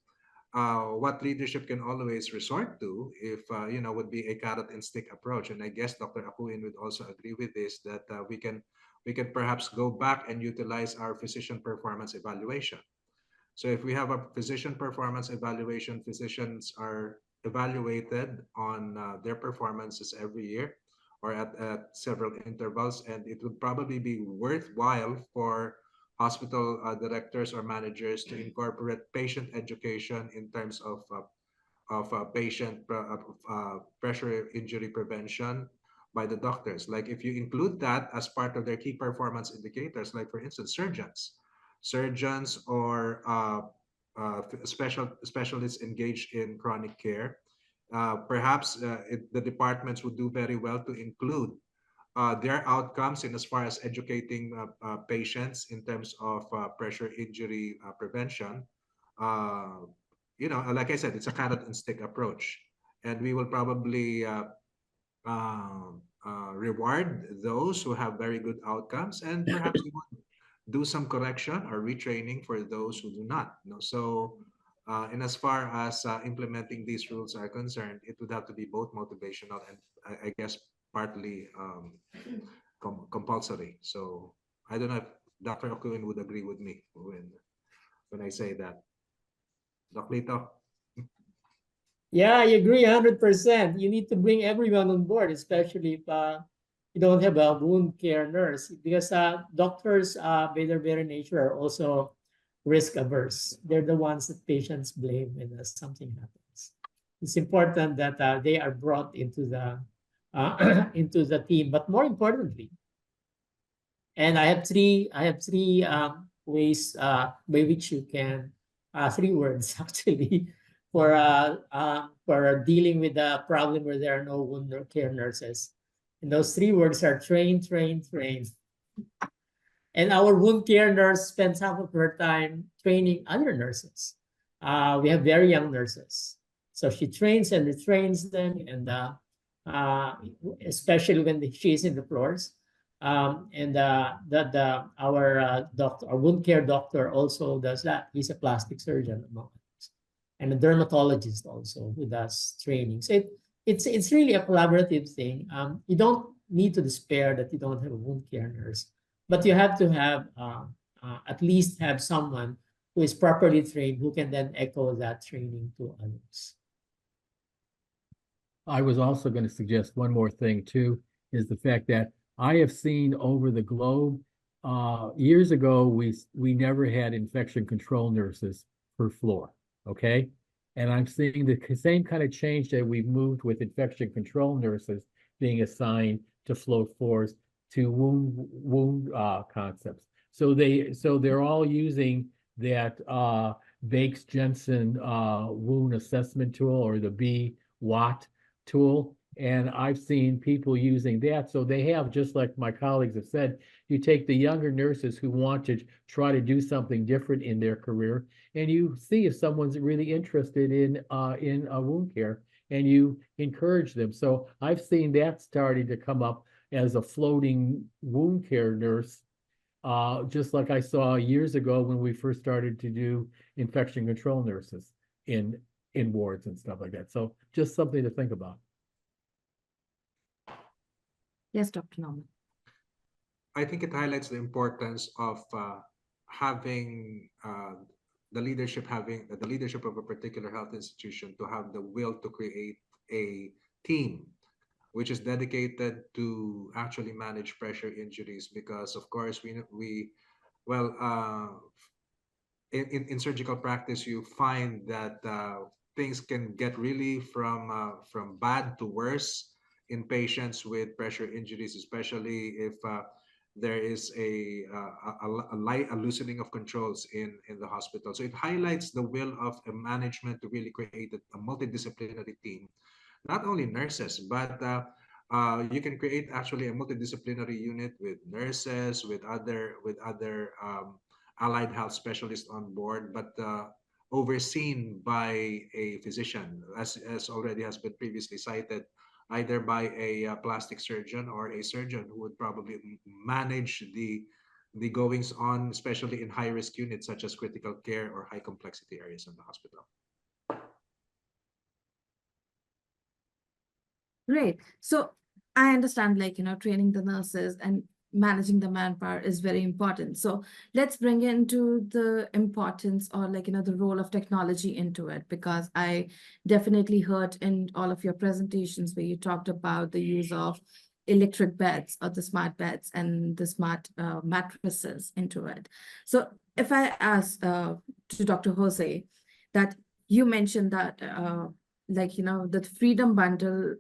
what leadership can always resort to, if would be a carrot and stick approach. And I guess Dr. Akuin would also agree with this, that we can perhaps go back and utilize our physician performance evaluation. So if we have a physician performance evaluation, physicians are evaluated on their performances every year or at several intervals, and it would probably be worthwhile for hospital directors or managers to incorporate patient education in terms of patient pressure injury prevention by the doctors. Like if you include that as part of their key performance indicators, like for instance, surgeons or specialists engaged in chronic care, perhaps the departments would do very well to include their outcomes in as far as educating patients in terms of pressure injury prevention. Like I said, it's a carrot and stick approach, and we will probably reward those who have very good outcomes, and perhaps we would do some correction or retraining for those who do not. So in as far as implementing these rules are concerned, it would have to be both motivational and I guess partly compulsory. So I don't know if Dr. Okuin would agree with me when I say that. Doc Lito? Yeah, I agree 100%. You need to bring everyone on board, especially if you don't have a wound care nurse, because doctors, by their very nature, are also risk averse. They're the ones that patients blame when something happens. It's important that they are brought into the into the team. But more importantly, and I have three ways by which you can three words actually for dealing with the problem where there are no wound care nurses. And those three words are train, train, train. And our wound care nurse spends half of her time training other nurses. We have very young nurses. So she trains and retrains them, and especially when she's in the floors. Our doctor, our wound care doctor also does that. He's a plastic surgeon among others, and a dermatologist also who does training. So it's really a collaborative thing. You don't need to despair that you don't have a wound care nurse, but you have to have at least have someone who is properly trained who can then echo that training to others. I was also going to suggest one more thing too, is the fact that I have seen over the globe, years ago, we never had infection control nurses per floor, okay? And I'm seeing the same kind of change that we've moved with infection control nurses being assigned to floors to wound concepts. So they're all using that Bakes Jensen wound assessment tool, or the BWAT tool. And I've seen people using that. So they have, just like my colleagues have said, you take the younger nurses who want to try to do something different in their career, and you see if someone's really interested in wound care, and you encourage them. So I've seen that starting to come up as a floating wound care nurse, just like I saw years ago when we first started to do infection control nurses in wards and stuff like that. So just something to think about. Yes, Dr. Norman. I think it highlights the importance of having the leadership of a particular health institution to have the will to create a team which is dedicated to actually manage pressure injuries, because of course in surgical practice you find that things can get really from bad to worse in patients with pressure injuries, especially if there is a loosening of controls in the hospital. So it highlights the will of a management to really create a multidisciplinary team, not only nurses, but you can create actually a multidisciplinary unit with nurses, with other allied health specialists on board, but overseen by a physician, as already has been previously cited, either by a plastic surgeon or a surgeon who would probably manage the goings on, especially in high risk units such as critical care or high complexity areas in the hospital. Great. So I understand, training the nurses and managing the manpower is very important. So let's bring into the importance, or the role of technology into it, because I definitely heard in all of your presentations where you talked about the use of electric beds or the smart beds and the smart mattresses into it. So if I ask to Dr. Jose, that you mentioned that the Freedom Bundle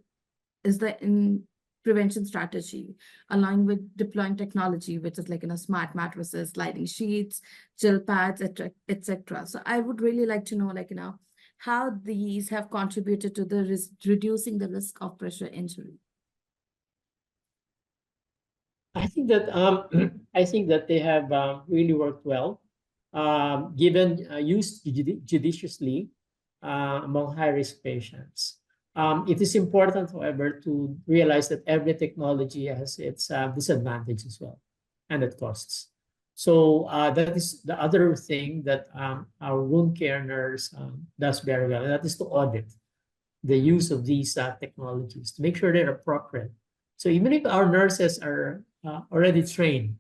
is the prevention strategy, along with deploying technology, which is smart mattresses, sliding sheets, chill pads, etc. So I would really like to know, how these have contributed to the reducing the risk of pressure injury. I think that they have really worked well, given used judiciously among high-risk patients. It is important, however, to realize that every technology has its disadvantages as well, and it costs. So that is the other thing that our wound care nurse does very well, and that is to audit the use of these technologies to make sure they're appropriate. So even if our nurses are already trained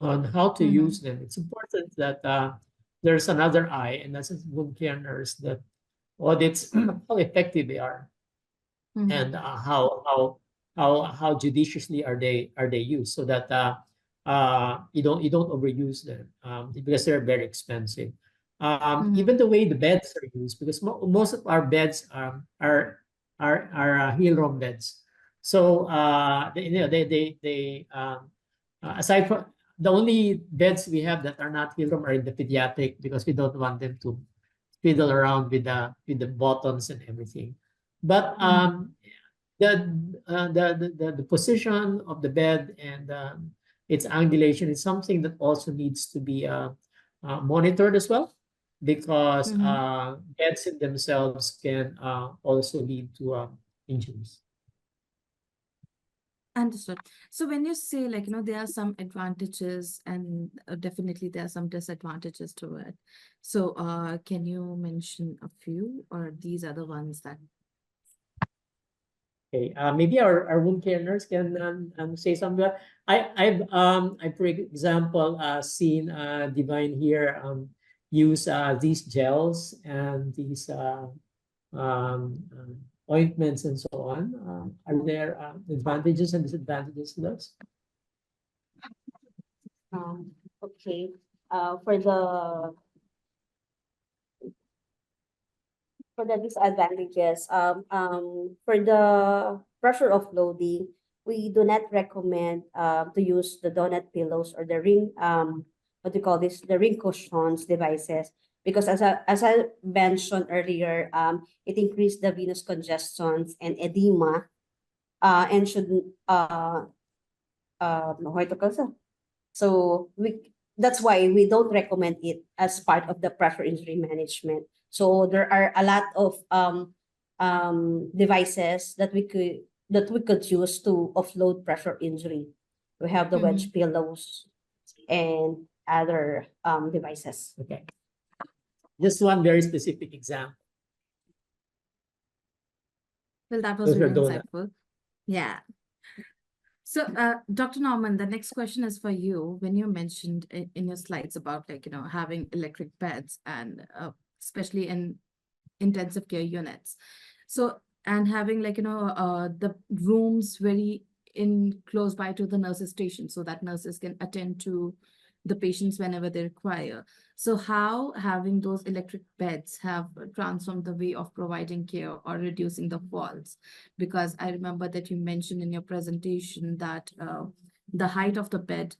on how to use them, it's important that there's another eye, and that's a wound care nurse that audits how effective they are. And how judiciously are they used, so that you don't overuse them because they're very expensive. Mhm. Even the way the beds are used, because most of our beds are heel room beds. So aside from the only beds we have that are not heel room are in the pediatric, because we don't want them to fiddle around with the buttons and everything. But the position of the bed and its angulation is something that also needs to be monitored as well, because beds in themselves can also lead to injuries. Understood. So when you say like, there are some advantages and definitely there are some disadvantages to it. So can you mention a few, or these are the ones that? Okay, maybe our wound care nurse can say something. I for example seen Divine here use these gels and these ointments and so on. Are there advantages and disadvantages to those? Okay, for the disadvantages, for the pressure offloading, we do not recommend to use the donut pillows or the ring, what do you call this, the ring cushions devices, because as I mentioned earlier, it increased the venous congestions and edema, and should so that's why we don't recommend it as part of the pressure injury management. So there are a lot of devices that we could use to offload pressure injury. We have the wedge pillows and other devices. Okay, just one very specific example. Well, that was Those are really donut. insightful. Yeah. So, Dr. Norman, the next question is for you. When you mentioned in your slides about like, having electric beds and especially in intensive care units. So, and having like, the rooms very close by to the nurses' station so that nurses can attend to the patients whenever they require. So how having those electric beds have transformed the way of providing care or reducing the falls? Because I remember that you mentioned in your presentation that the height of the bed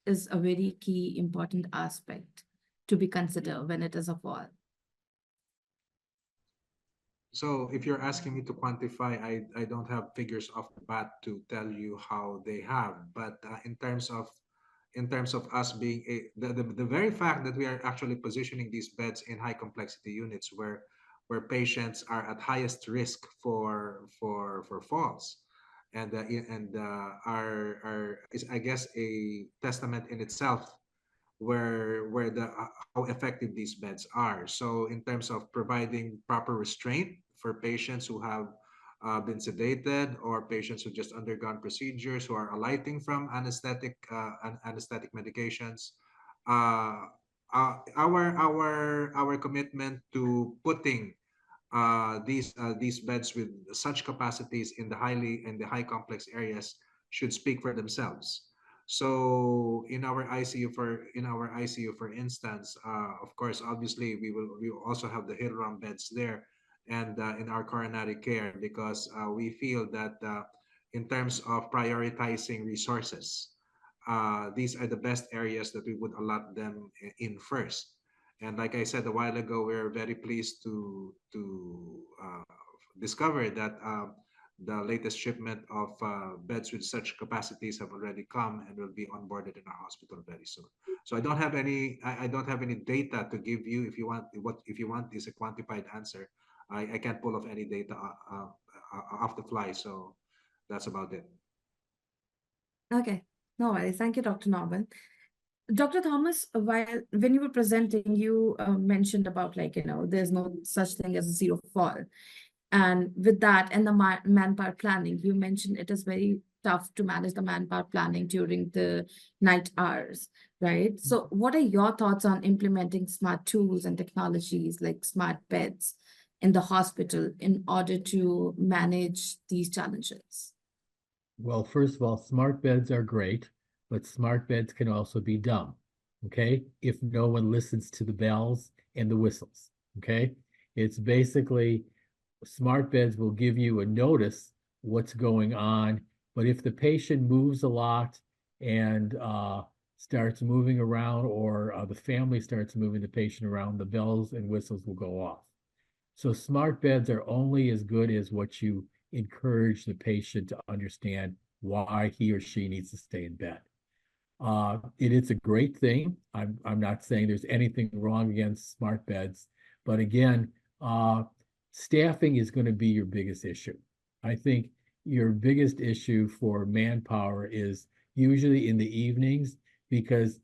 is a very key important aspect to be considered when it is a fall. So if you're asking me to quantify, I don't have figures off the bat to tell you how they have, but in terms of us being the very fact that we are actually positioning these beds in high complexity units where patients are at highest risk for falls, and are is, I guess, a testament in itself where how effective these beds are. So in terms of providing proper restraint for patients who have been sedated, or patients who just undergone procedures, who are alighting from anesthetic medications, our commitment to putting these beds with such capacities in the high complex areas should speak for themselves. So in our ICU, for instance, of course, obviously we will also have the Hill-Rom beds there, and in our coronary care, because we feel that in terms of prioritizing resources, these are the best areas that we would allot them in first. And like I said a while ago, we're very pleased to discover that the latest shipment of beds with such capacities have already come and will be onboarded in our hospital very soon. So I don't have any data to give you. If you want is a quantified answer. I can't pull off any data off the fly. So that's about it. Okay, no worries. Thank you, Dr. Norman. Dr. Thomas, when you were presenting, you mentioned about like, there's no such thing as a zero fall. And with that and the manpower planning, you mentioned it is very tough to manage the manpower planning during the night hours, right? So what are your thoughts on implementing smart tools and technologies like smart beds in the hospital in order to manage these challenges? Well, first of all, smart beds are great. but smart beds can also be dumb, okay? If no one listens to the bells and the whistles, okay? It's basically, smart beds will give you a notice what's going on, but if the patient moves a lot and starts moving around, or the family starts moving the patient around, the bells and whistles will go off. So smart beds are only as good as what you encourage the patient to understand why he or she needs to stay in bed. It is a great thing. I'm not saying there's anything wrong against smart beds, but again, staffing is going to be your biggest issue. I think your biggest issue for manpower is usually in the evenings, because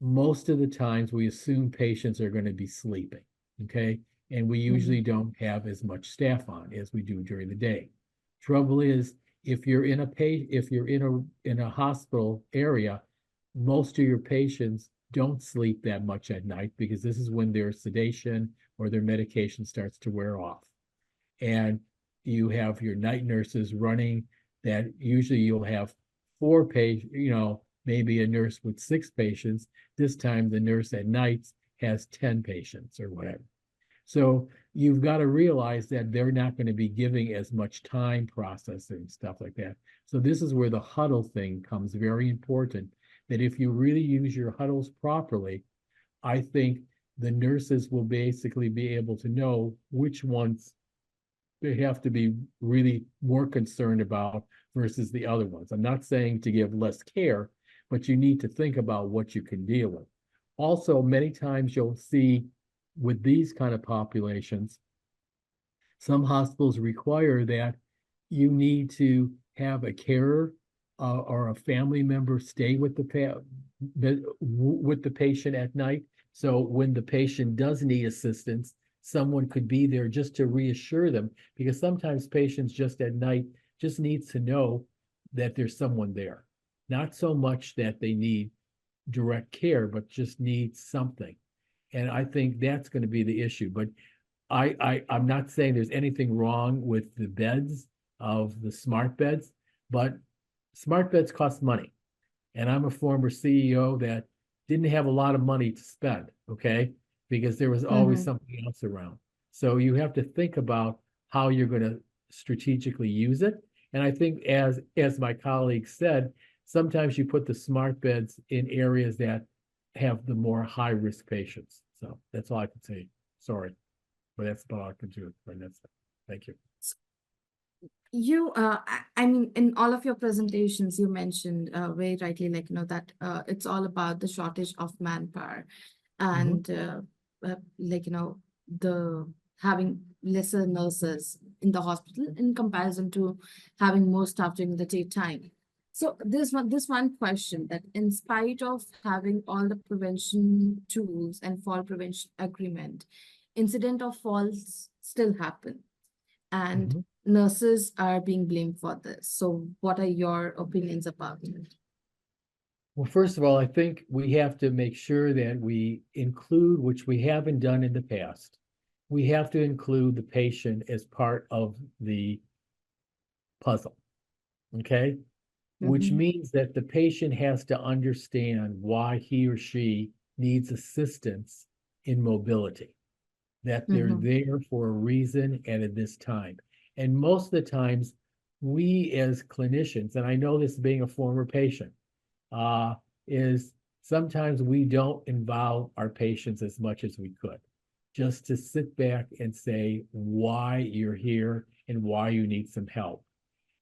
most of the times we assume patients are going to be sleeping, okay? And we usually don't have as much staff on as we do during the day. Trouble is, if you're in a hospital area, most of your patients don't sleep that much at night, because this is when their sedation or their medication starts to wear off. And you have your night nurses running that usually you'll have 4 patients, maybe a nurse with 6 patients. This time the nurse at nights has 10 patients or whatever. So you've got to realize that they're not going to be giving as much time processing stuff like that. So this is where the huddle thing comes very important, that if you really use your huddles properly, I think the nurses will basically be able to know which ones they have to be really more concerned about versus the other ones. I'm not saying to give less care, but you need to think about what you can deal with. Also, many times you'll see with these kind of populations, some hospitals require that you need to have a carer or a family member stay with the patient at night. So when the patient does need assistance, someone could be there just to reassure them, because sometimes patients just at night just needs to know that there's someone there. Not so much that they need direct care, but just need something. And I think that's going to be the issue. But I'm not saying there's anything wrong with the beds of the smart beds, but smart beds cost money. And I'm a former CEO that didn't have a lot of money to spend, okay? Because there was always something else around. So you have to think about how you're going to strategically use it. And I think as my colleague said, sometimes you put the smart beds in areas that have the more high-risk patients. So that's all I can say. Sorry, but that's about all I can do. Right, that's it. Thank you. I mean, in all of your presentations, you mentioned very rightly, that it's all about the shortage of manpower, and the having lesser nurses in the hospital in comparison to having more staff during the daytime. So this one question, that in spite of having all the prevention tools and fall prevention agreement, incident of falls still happen, and nurses are being blamed for this. So what are your opinions about it? Well, first of all, I think we have to make sure that we include, which we haven't done in the past, we have to include the patient as part of the puzzle, okay? Which means that the patient has to understand why he or she needs assistance in mobility, that they're there for a reason and at this time. And most of the times, we as clinicians, and I know this being a former patient, is sometimes we don't involve our patients as much as we could, just to sit back and say why you're here and why you need some help.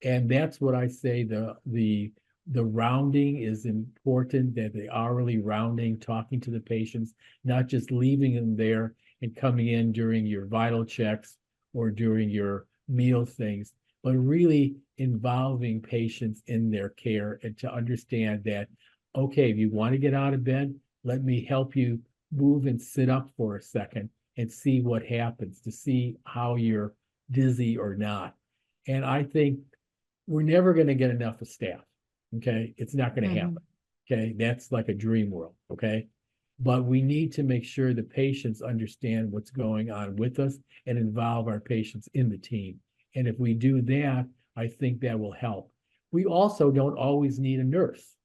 And that's what I say, the rounding is important, that the hourly rounding, talking to the patients, not just leaving them there and coming in during your vital checks or during your meal things, but really involving patients in their care, and to understand that, okay, if you want to get out of bed, let me help you move and sit up for a second and see what happens, to see how you're dizzy or not. And I think we're never going to get enough of staff, okay? It's not going to happen, okay? That's like a dream world, okay? But we need to make sure the patients understand what's going on with us and involve our patients in the team. And if we do that, I think that will help. We also don't always need a nurse.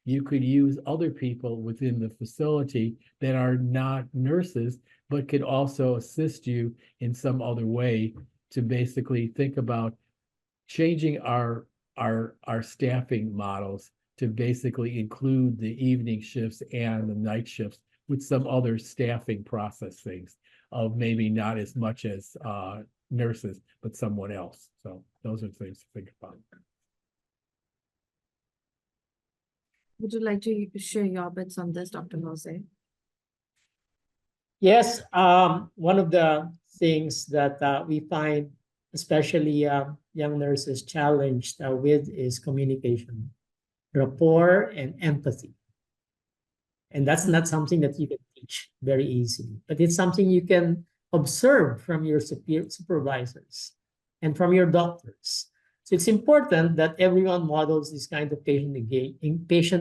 you could use other people within the facility that are not nurses, but could also assist you in some other way to basically think about changing our staffing models to basically include the evening shifts and the night shifts with some other staffing process things of maybe not as much as nurses, but someone else. So those are things to think about. Would you like to share your bits on this, Dr. Jose? Yes, one of the things that we find, especially young nurses challenged with is communication, rapport, and empathy. And that's not something that you can teach very easily, but it's something you can observe from your supervisors and from your doctors. So it's important that everyone models this kind of patient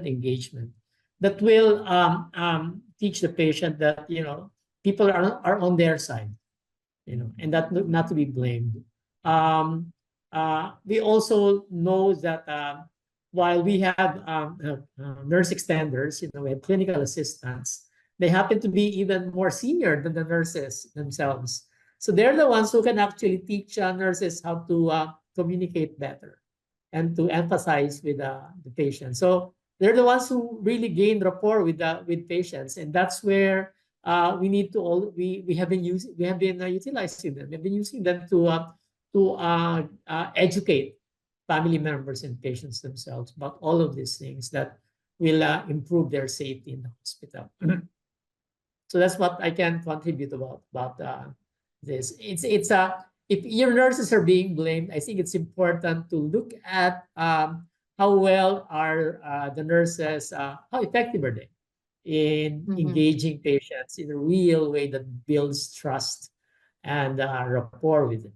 engagement that will teach the patient that, people are on their side, and that not to be blamed. We also know that while we have nurse extenders, we have clinical assistants, they happen to be even more senior than the nurses themselves. So they're the ones who can actually teach nurses how to communicate better and to emphasize with the patient. So they're the ones who really gain rapport with patients, and that's where we need to we have been utilizing them. We've been using them to educate family members and patients themselves about all of these things that will improve their safety in the hospital. So that's what I can contribute about this. It's if your nurses are being blamed, I think it's important to look at how well are the nurses, how effective are they in engaging patients in a real way that builds trust and rapport with them.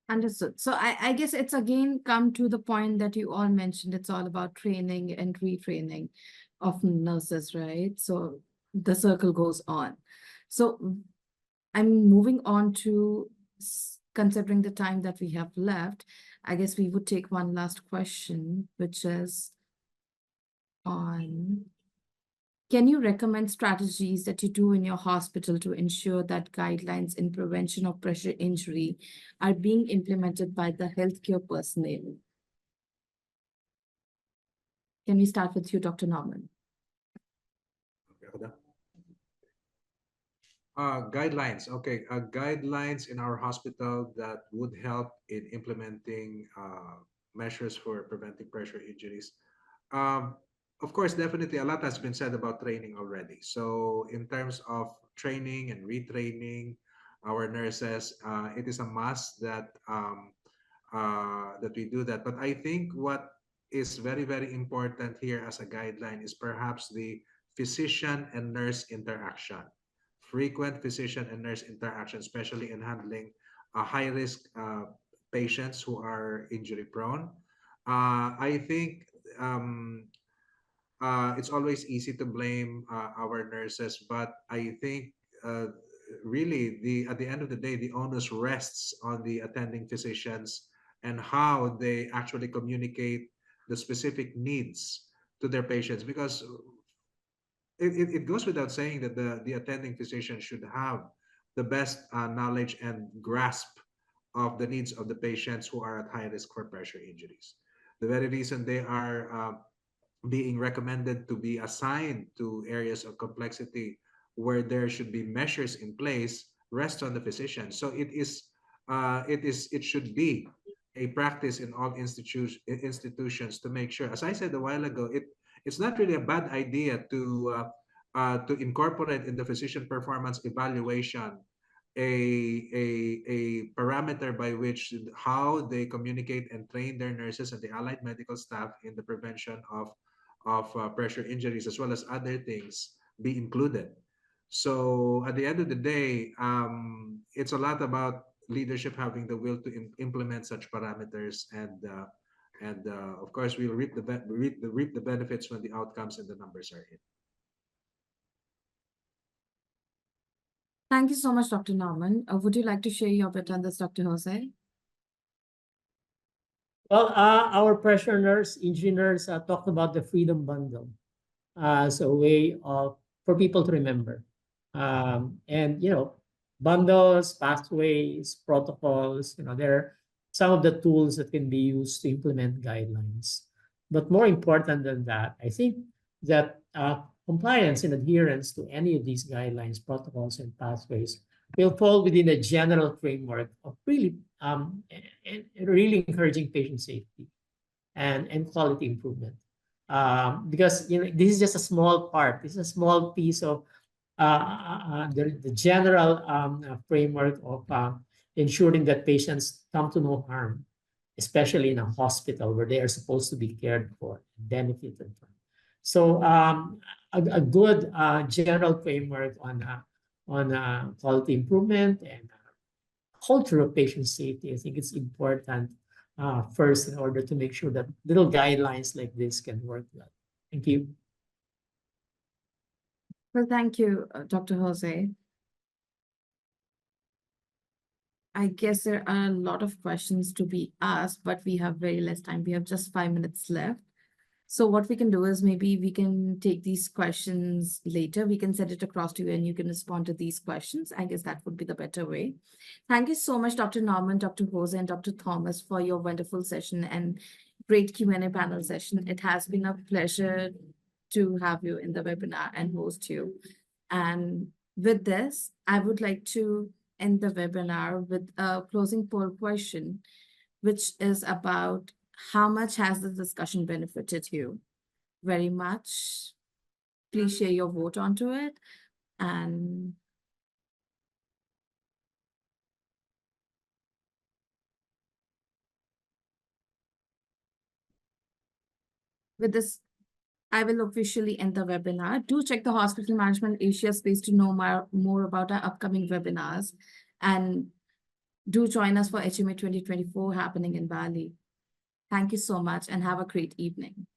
Understood. So I guess it's again come to the point that you all mentioned. It's all about training and retraining of nurses, right? So the circle goes on. So I'm moving on to considering the time that we have left. I guess we would take one last question, which is on, can you recommend strategies that you do in your hospital to ensure that guidelines in prevention of pressure injury are being implemented by the healthcare personnel? Can we start with you, Dr. Norman? Guidelines. Okay, guidelines in our hospital that would help in implementing measures for preventing pressure injuries. Of course, definitely a lot has been said about training already. So in terms of training and retraining our nurses, it is a must that that we do that. But I think what is very, very important here as a guideline is perhaps the physician and nurse interaction. Frequent physician and nurse interaction, especially in handling high-risk patients who are injury prone. I think it's always easy to blame our nurses, but I think really at the end of the day, the onus rests on the attending physicians and how they actually communicate the specific needs to their patients, because it goes without saying that the attending physician should have the best knowledge and grasp of the needs of the patients who are at high risk for pressure injuries. The very reason they are being recommended to be assigned to areas of complexity where there should be measures in place rests on the physician. So it should be a practice in all institutions to make sure, as I said a while ago, it's not really a bad idea to incorporate in the physician performance evaluation a parameter by which how they communicate and train their nurses and the allied medical staff in the prevention of pressure injuries, as well as other things, be included. So at the end of the day, it's a lot about leadership having the will to implement such parameters, and of course we'll reap the benefits when the outcomes and the numbers are in. Thank you so much, Dr. Norman. Would you like to share your bit on this, Dr. Jose? Well, our pressure nurse, injury nurse talked about the freedom bundle as a way of for people to remember. And bundles, pathways, protocols, they're some of the tools that can be used to implement guidelines. But more important than that, I think that compliance and adherence to any of these guidelines, protocols, and pathways will fall within a general framework of really really encouraging patient safety and quality improvement. Because this is just a small part. This is a small piece of the general framework of ensuring that patients come to no harm, especially in a hospital where they are supposed to be cared for and benefited from. So a good general framework on quality improvement and culture of patient safety, I think it's important first in order to make sure that little guidelines like this can work well. Thank you. Well, thank you, Dr. Jose. I guess there are a lot of questions to be asked, but we have very less time. We have just 5 minutes left. So what we can do is maybe we can take these questions later. We can send it across to you and you can respond to these questions. I guess that would be the better way. Thank you so much, Dr. Norman, Dr. Jose, and Dr. Thomas for your wonderful session and great Q&A panel session. It has been a pleasure to have you in the webinar and host you. And with this, I would like to end the webinar with a closing poll question, which is about how much has the discussion benefited you? Very much. Please share your vote onto it. And with this, I will officially end the webinar. Do check the Hospital Management Asia space to know more about our upcoming webinars. And do join us for HMA 2024 happening in Bali. Thank you so much and have a great evening.